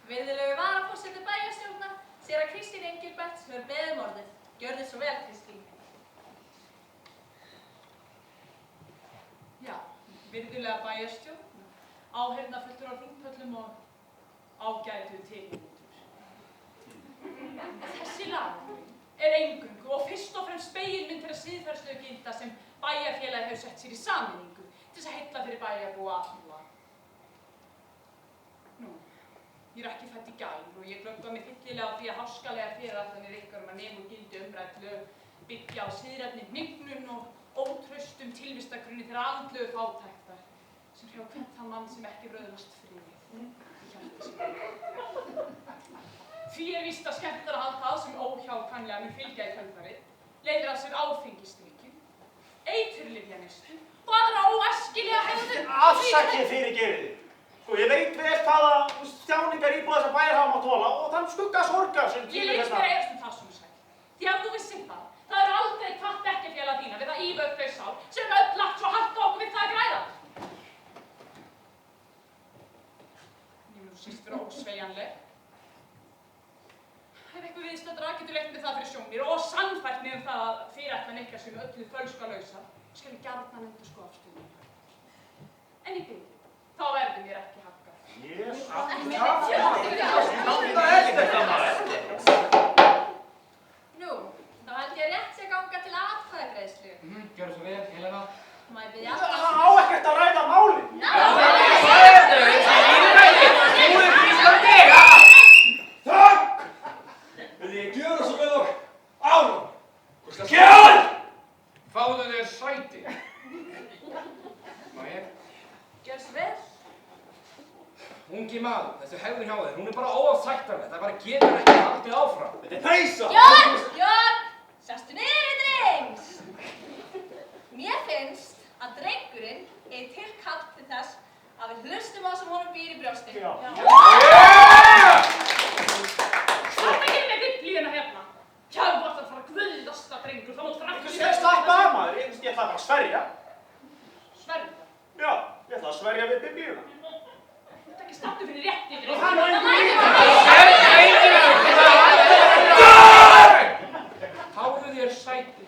Virðulegu varaforseti bæjarstjórnar, séra Kristín Engilberts, hefur beðið orðið. Gjörðu svo vel, Kristín. Já, virðulega bæjarstjórn, áheyrnarfulltrúar Þingvöllum og ágætu tilnefnendur. Þessi lagagrein er eingöngu og fyrst og fremst spegilmynd þeirra siðferðislegu gilda sem bæjarfélagið hefur sett sér í sameiningu til þess að heilla fyrir bæjarbúa alla. Nú, ég er ekki fædd í gær og ég glöggva mig fyllilega á því að háskalegar fyrirætlanir ykkar að nema úr gildi umrædd lög byggja á siðrænni hnignun og ótraustum tilvistargrunni þeirra andlegu fátæktar sem hrjá hvern þann mann sem ekki bröðlast frið í hjarta sínu. Því er víst að skemmtanahald það sem óhjákvæmilega mun fylgja í kjölfarið leiðir af sér áfengisdrykkju, eiturlyfjaneyslu og aðra óæskilega hegðun. Afsakið fyrirgefið. Sko, ég veit vel hvaða þjáningar íbúar þessa bæjar hafa mátt þola og þann skugga sorgar sem Ég týnir leist þetta. mér að efast það sem þú sagði. Því að þú vissir það eru aldrei hvatt bekkjarfélaga þína við að ýfa upp þau sár sem öll lagt svo hart á okkur við það að græða. Ég mun síst vera ósveigjanleg. Ef eitthvað viðstættra getur leitt með það fyrir sjónir og sannfært mig það að fyrirætlan ykkar sem öllu fölskalausa skal ég gjarnan endur sko afstöðum. En í byrju, þá verður mér ekki haggað. Nú, þá held ég að rétt sé að ganga til atkvæðagreiðslu. Gjörðu svo vel, Helena. Má ég biðja Það á ekkert að ræða málið. Þögg! Vil ég gjöra svo vel og Aron? Kjörn! Fáðu þér sæti. Má ég? Gjör svo vel. Ungi maður, þessi hegðun hjá þér, hún er bara óafsættanleg. Það bara getur ekki haldið áfram. Þetta er peysa! Jörn! Sestu niður, drengs! Mér finnst að drengurinn er tilkallt til þess að við hlustum á sem honum býr í brjósti. Þetta gerir mig biblíuna hérna. Kjálfart að fara guðlasta drengur, þá mátt fara aftur í Slappa af maður, ég ætla bara að sverja. Sverða? Já, ég ætla að sverja við biblíuna. Þú ert ekki stattur fyrir rétti. Og það er nú Fáðu þér sæti.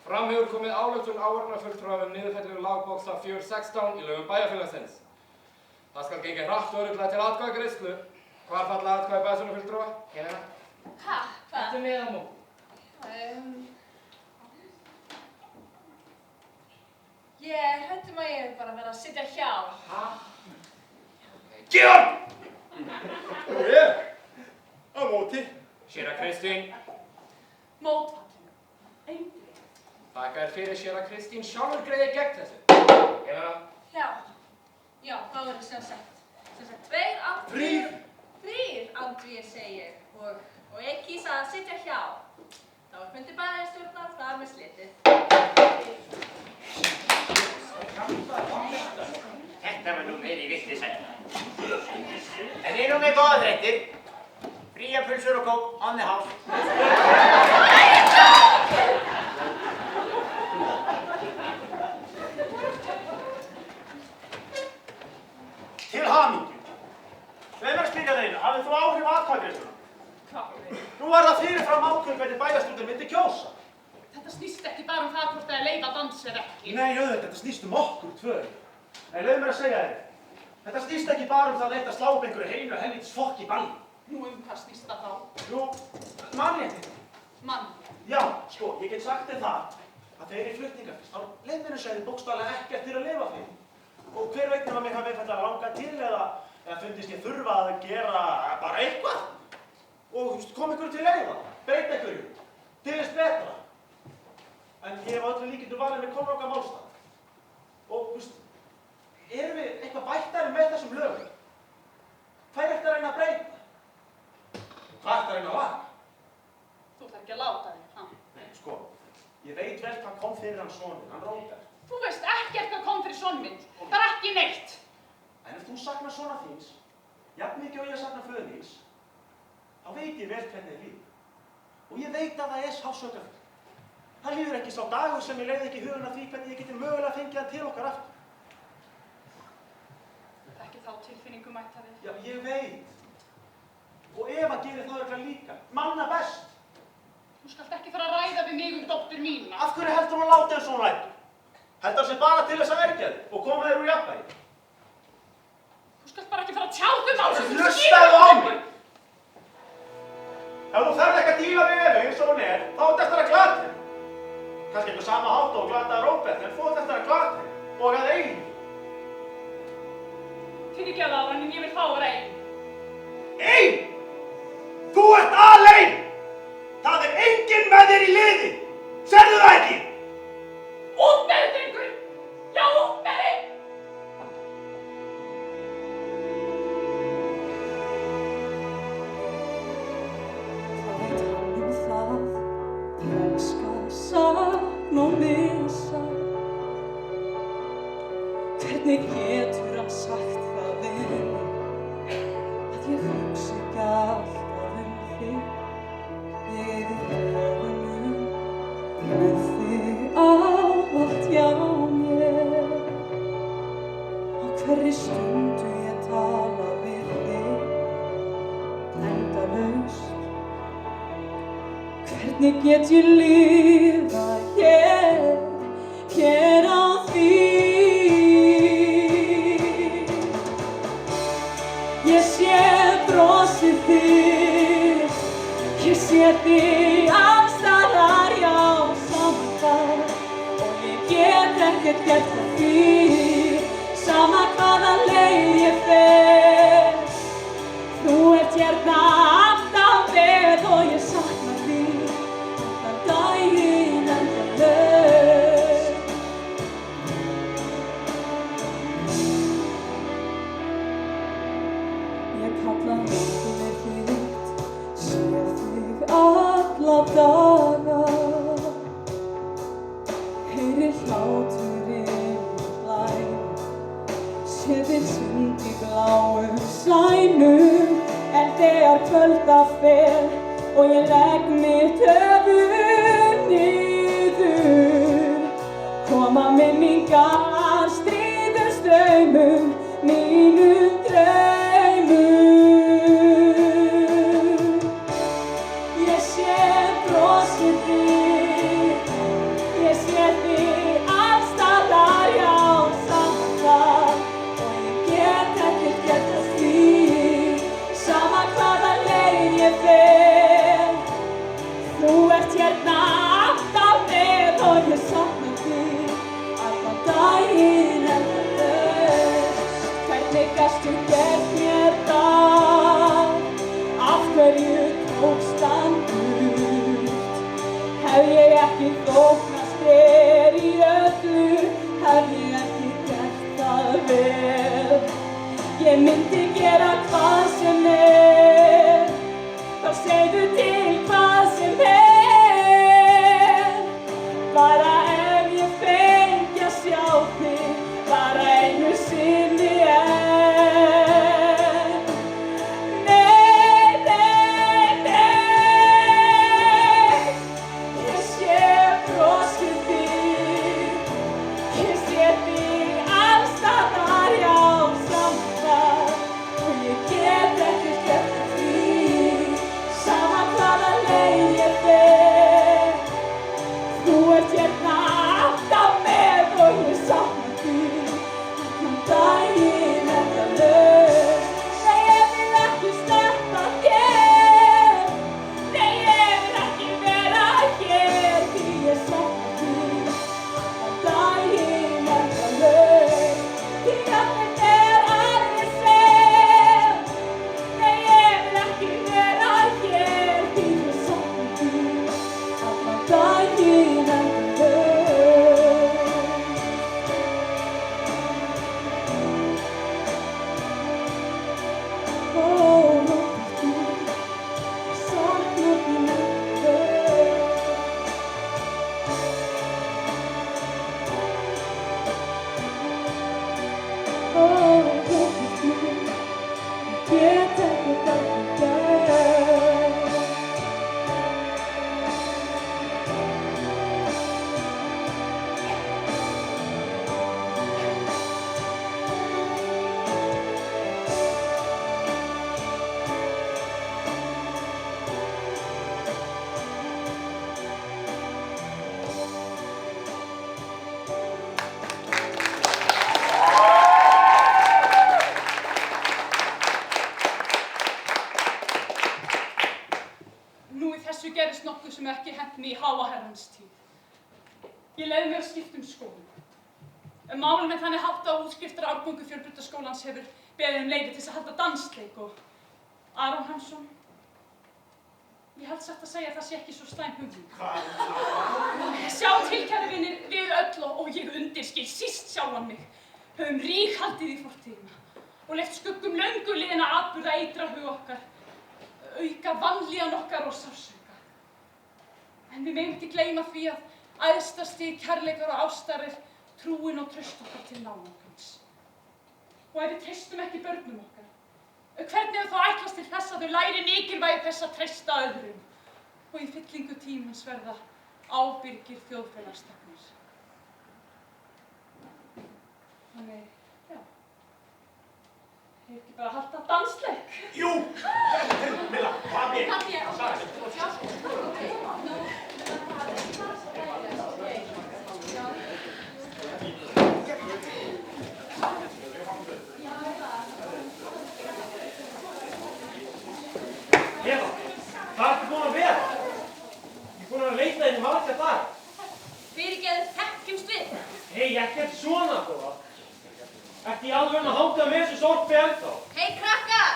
Fram hefur komið ályktun áheyrnarfulltrúa um niðurfellingu lagbóta bókstaf 416 í lögum bæjarfélagsins. Það skal gengið hratt og örugglega til atkvæðagreiðslu. Hvar falla atkvæði bæjarstjórnarfulltrúa? Helena? Ha, hvað? Þetta með á nú. Ég hræddi að ég bara verið að sitja hjá. Ha? Georg! Og ég? Á móti. Séra Kristín. Mótfallin. Eindregið. Þakka þér fyrir, séra Kristín. Sjálfur greiðir gegn þessu. Helena? Já, þá er það sem sagt 2 andvígir. 3 andvígir segi ég. Og ég kýs að sitja hjá. Þá er fundið bæjarstjórnar þar með slitið. Þetta var nú meiri vitleysa. En ég er nú með góðar fréttir. Fría pulsur og kók on the house. Til hamingju. Sveið mér að spyrja þig einu, hafið þú áhrif á atkvæðagreiðsluna? Hvað er það? Nú var það fyrirfram ákveðið hvernig bæjarstjórnin myndi kjósa. Þetta snýst ekki bara um það hvort það er leyfa dans eða ekki. Nei, auðvitað, þetta snýst um okkur tvö. Nei, leyfðu mér að segja þér. Þetta snýst ekki bara um það að leita að slá upp einhverju heinu helvítis fokk í balli. Nú hvað snýst það þá? Jú, mannréttindi. Mannréttindi? Já, sko, ég get sagt þér það að þeir í flutningafyrst á leiðinu segði bókstaflega ekkert til að lifa fyrir. Og hver veit nema mig hafi einfaldlega langað til eða fundist ég þurfa að gera bara eitthvað. Og kom ykkur til leiða, breyta ykkurju, til þess betra. En ég hef öllu líkindum valið með konunga málstað. Og, erum við eitthvað bættari með þessum lögum? Hvað er þetta að reyna að breyta? Hvað er þetta að reyna að laga? Þú ætlar ekki að láta þig, ha? Nei, sko, ég veit vel hvað kom fyrir hann soninn, hann Róbert. Þú veist ekkert hvað kom fyrir son minn, bara ekki neitt. En ef þú saknar sona þíns, jafn mikið og ég saknar föður þíns, þá veit ég vel hvernig þið líður. Og ég veit að það er sársaukafullt. Það líður ekki sá dagur sem ég leiði ekki hugun að því hvernig ég geti mögulega fengið hann til okkar aftur. Ekki þá tilfinningu mæta við. Já, ég veit. Og Eva gerir það örugglega líka. Manna best. Þú skalt ekki fara að ræða við mig dóttur mína. Af hverju heldur hún að láta þér svona ræddur? Heldur hann sé bara til þess að verja þig og koma þér úr jafnvægi? Þú skalt bara ekki fara að tjá mál sem þú Hlustaðu á mig! Ef þú ferð ekki að díla við Evu eins og hún er, þá ert eftir að glata henni. Kannski ekki sama hátt og glataði Róbert, en þú ert eftir að glata henni og að eilífu. Fyrirgefðu Aron, en ég vil fá þér ein. Ein! Þú ert alein! Það er enginn með þér í liði! Sérðu það ekki? Út með þig, drengur! Já, út með þig! Sagn og missa. Hvernig getur hann sagt það við mig að ég hugsa ekki alltaf þig? Ég eyði dögunum með þig ávallt hjá mér. Á hverri stundu ég tala við þig endalaust. Hvernig get ég lifað hér á því? Ég sé brosið þitt, ég sé þig alls staðar, já, sama hvað. Og ég get ekkert gert að því, sama hvaða leið ég fer. Þú ert hérna alltaf með og ég sakna þín allan daginn endalaust. Ég kalla heimilið þitt, sé þig alla daga. Heyri hláturinn hlæja, sé þig synd í bláum sænum. En þegar kvölda fer og ég legg mitt höfuð niður, koma minningar stríður straumum mínum draumum. Ég sé brosið þitt, ég sé þig alls staðar, já, það vel. Ég myndi gera hvað sem er, þá segðu til hvað sem er. Bara ef ég fengi að sjá þig, bara einu sinni enn. Nei, nei, nei, ég sé brosið þig, ég sé þig alls staðar, já, samtal, og ég get ekki gert því, sama hvaða leið ég fer. Þú ert hérna alltaf með og ég sakna þín allan daginn endalaust. Nei, ég vil ekki sleppa þér, nei, ég vil ekki vera hér, því ég sakna þín allan daginn endalaust. Því jafnvel er aðrir sem, nei, ég vil ekki vera hér, því ég sakna þín allan daginn endalaust. Ó, þú, ég sakna þín endalaust. Ó, þú, ég get ekki gert. Nú í þessu gerist nokkuð sem ekki hent mig í háa herrans tíð. Ég leyfði mér að skipta um skóla. Málum er þannig háttað að útskriftar árgangur Fjölbrautaskólans hefur beðið leyfi til þess að halda dansleik og Aron Hansson, ég held satt að segja að það sé ekki svo slæm hugmynd. Sjá til, kæru vinir, við öll og ég undirskil síst sjálfan mig höfum ríghaldið í fortíðina og leyft skuggum löngu liðina atburða eitra hug okkar, auka vanlíðan okkar og sársauka. En við megum ekki gleyma því að æðsta stig kærleikar og ástar er trúin og traust okkar til náungans. Og ef við treystum ekki börnum okkar, hvernig hefur þá ætlast til þess að þau læri mikilvægi þess að treysta öðrum og í fyllingu tímans verða ábyrgir þjóðfélagsþegnar. Þannig, já, hefur ekki bara halda dansleik? Jú! Milla, hvað mér? Hvað mér? Eva, hvað ertu búin að vera? Ég er búin að leita þín í marga daga. Fyrirgeðu, þekkjumst við. Hei, ekkert svona, góða. Ertu í alveg að hanga með þessu sorpi ennþá? Hei, krakkar!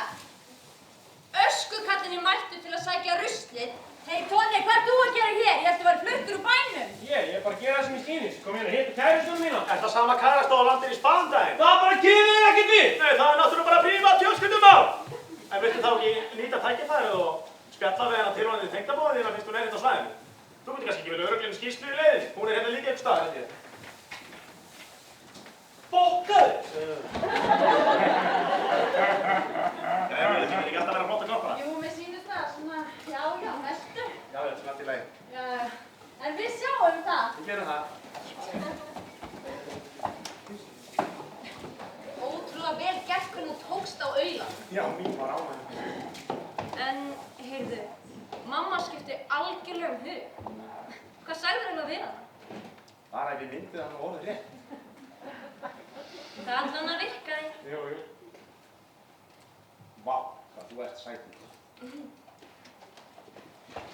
Öskukallinn er mættur til að sækja ruslið. Hei, Tóni, hvað ert þú að gera hér? Ég held að vera fluttur úr bænum. Ég er bara að gera það sem ég skýnist. Kom hérna, hitta kærustunum mína. Er það sama kærasta og landir í Spandæn? Það bara kemur þér ekkert við! Nei, það er náttúrulega bara prívat fjölskyldumál. En viltu þá ekki nýta tækifærið og spjalla við hennar tilvonandi tengdabóðið þína fyrst hún er hérna á svæðinu? Þú myndir kannski ekki vel örugglega skýrslu í leiðinni. Hún er hérna líka einhvers staðar, held ég. Bokkaður! Jæja, þetta er ekki alltaf að vera flotta knoppana. Jú, mér sýnist það, svona, já, veldu. Já, þetta er svona allt í lagi. En við sjáum það. Við gerum það. Ótrúlega vel gert hvernig þú tókst á auðan. Já, mín var ánægð. En, heyrðu, mamma skipti algjörlega um hug. Hvað sagðir henni að vera það? Bara ef ég myndi það nú orðið rétt. Það er allan að virka þig. Jú. Vá, hvað þú ert sætur.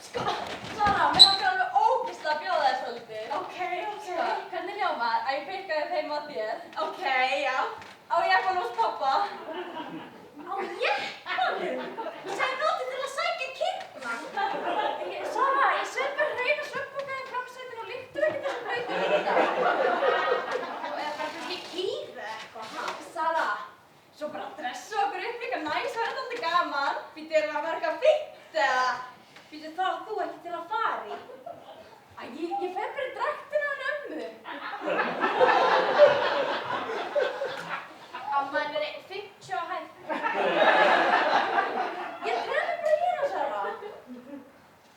Sko, Sara, mér langar alveg ógeðslega að bjóða þér svolítið. Ok. Sko, hvernig hljómar að ég byrka þér heim á þér? Ok, já. Á jeppanum hos pappa. Á jeppanum? Sæði notið til að sækja kýrna. Sara, ég sveif bara hreina svefnpoka í framsætinu og líktur ekki þessum hautum í þetta. Og eða bara fyrir kýr eða eitthvað. Býtu þá þú ekki til að fara í? Ég fer bara í dræktina á ömmu. Amma henni er 50 á hæð. Ég trefði bara hérna, Sara.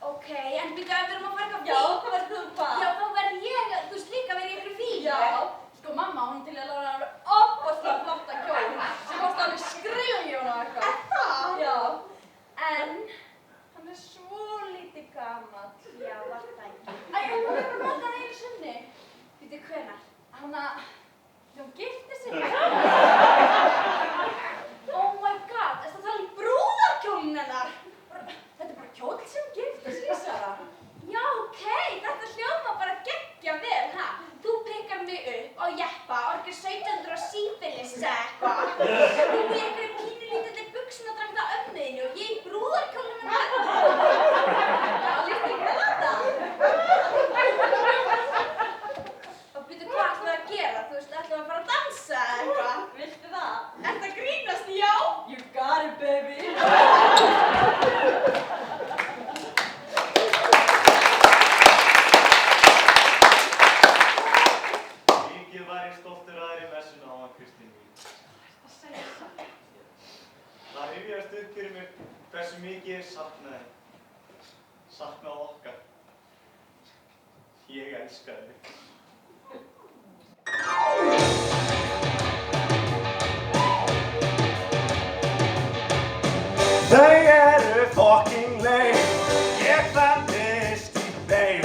Ok, en býtu ef við erum að fara eitthvað fíl. Já, hvað verður þú hvað? Já, þá verð ég, þú veist líka verð ég ykkur fíl. Já. Sko mamma, hún til að lána alveg opaslega flotta kjól sem kosti alveg skrilljón og eitthvað. Það? Já. En hann er svo lítið gamall. Já, var það ekki. Æ, hún hefur notað hann einu sinni. Býtu hvenær? Hún gifti sig. Oh my god, ertu að tala um brúðarkjólinn hennar? Þetta er bara kjól sem gifti sig, Sara. Já, ok, þetta hljóma bara geggja vel, ha? Þú pikkar mig upp á jeppa, orkar 1700 á sífilis eða eitthvað. Þú í einhverju pínulítilli buxnadragt á ömmuðinni og ég í brúðarkjólnum hennar. Já, líkt ekki vel þetta. Og býtu hvað ætlum við að gera? Þú veist, ætlum við að fara að dansa eða eitthvað? Viltu það? Ertu að grínast? Já. You got it, baby. Það rifjaðist upp fyrir mig hversu mikið ég saknaði okkar. Ég elskaði þig. Þau eru fucking leið, ég fæddist í þeim.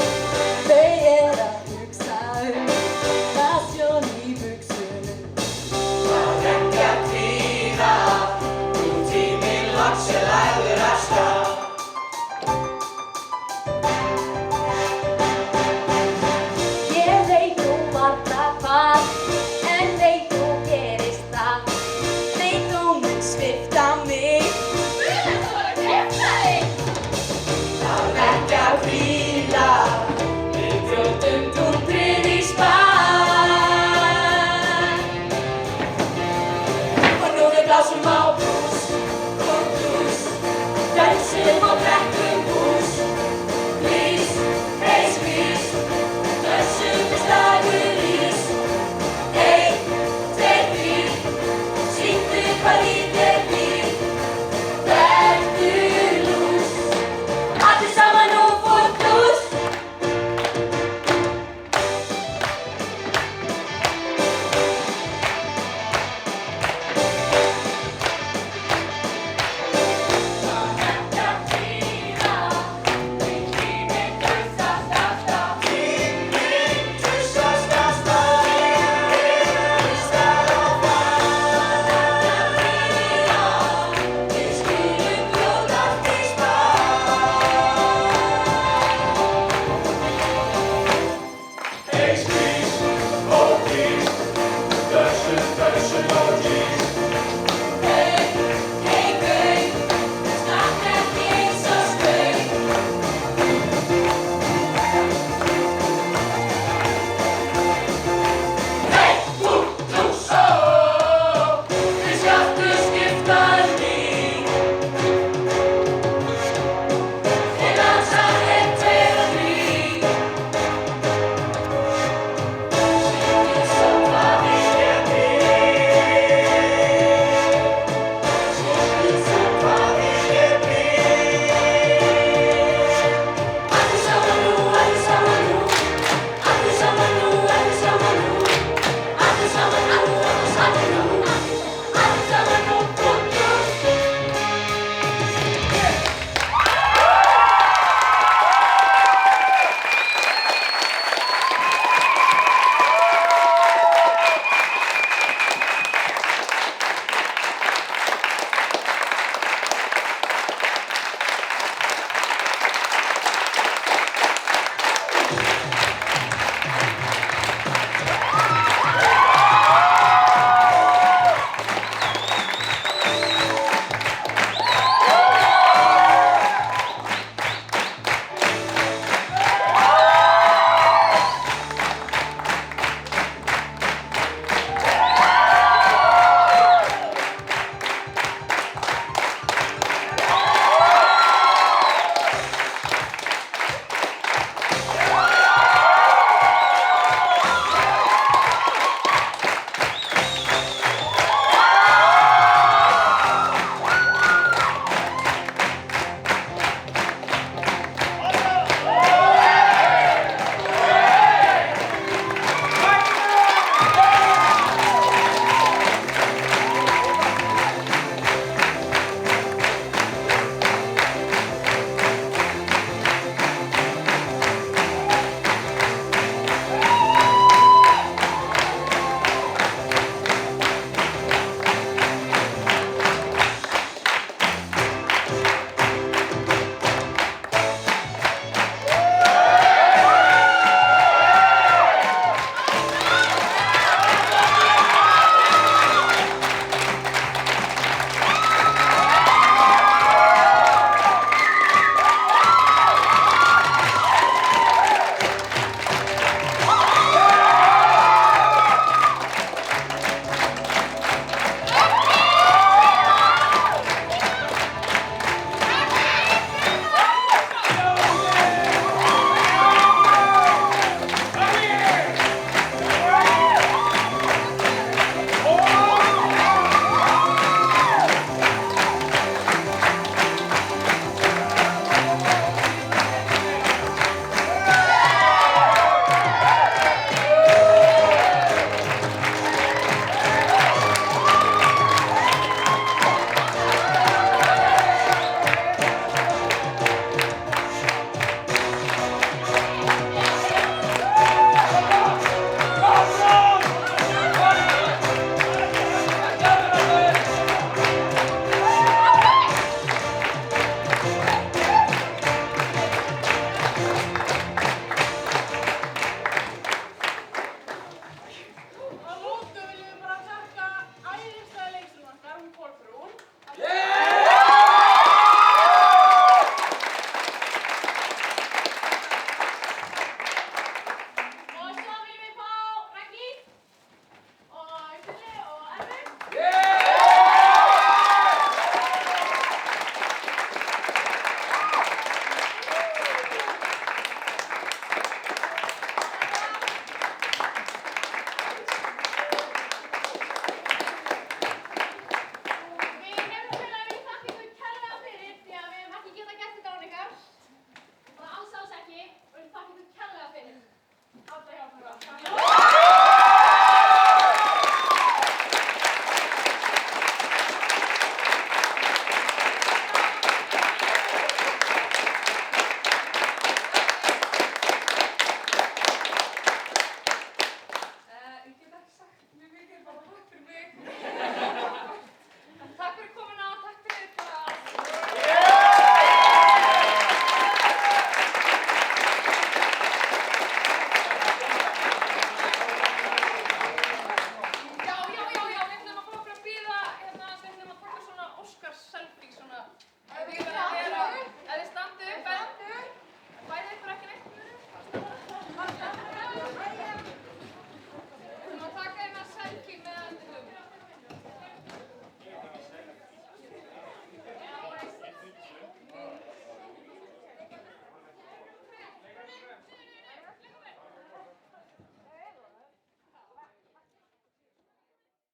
Þau eru að hugsa fasjón í buxunum. Það ekki að kvíða, nú tíminn loks lagður af stað. Ég veit nú varla hvað, en veit nú gerist það. Veit nú mun svipta mig. Það ekki að kvíða, við brjótum dúndrað í spann. Og nú við blásum á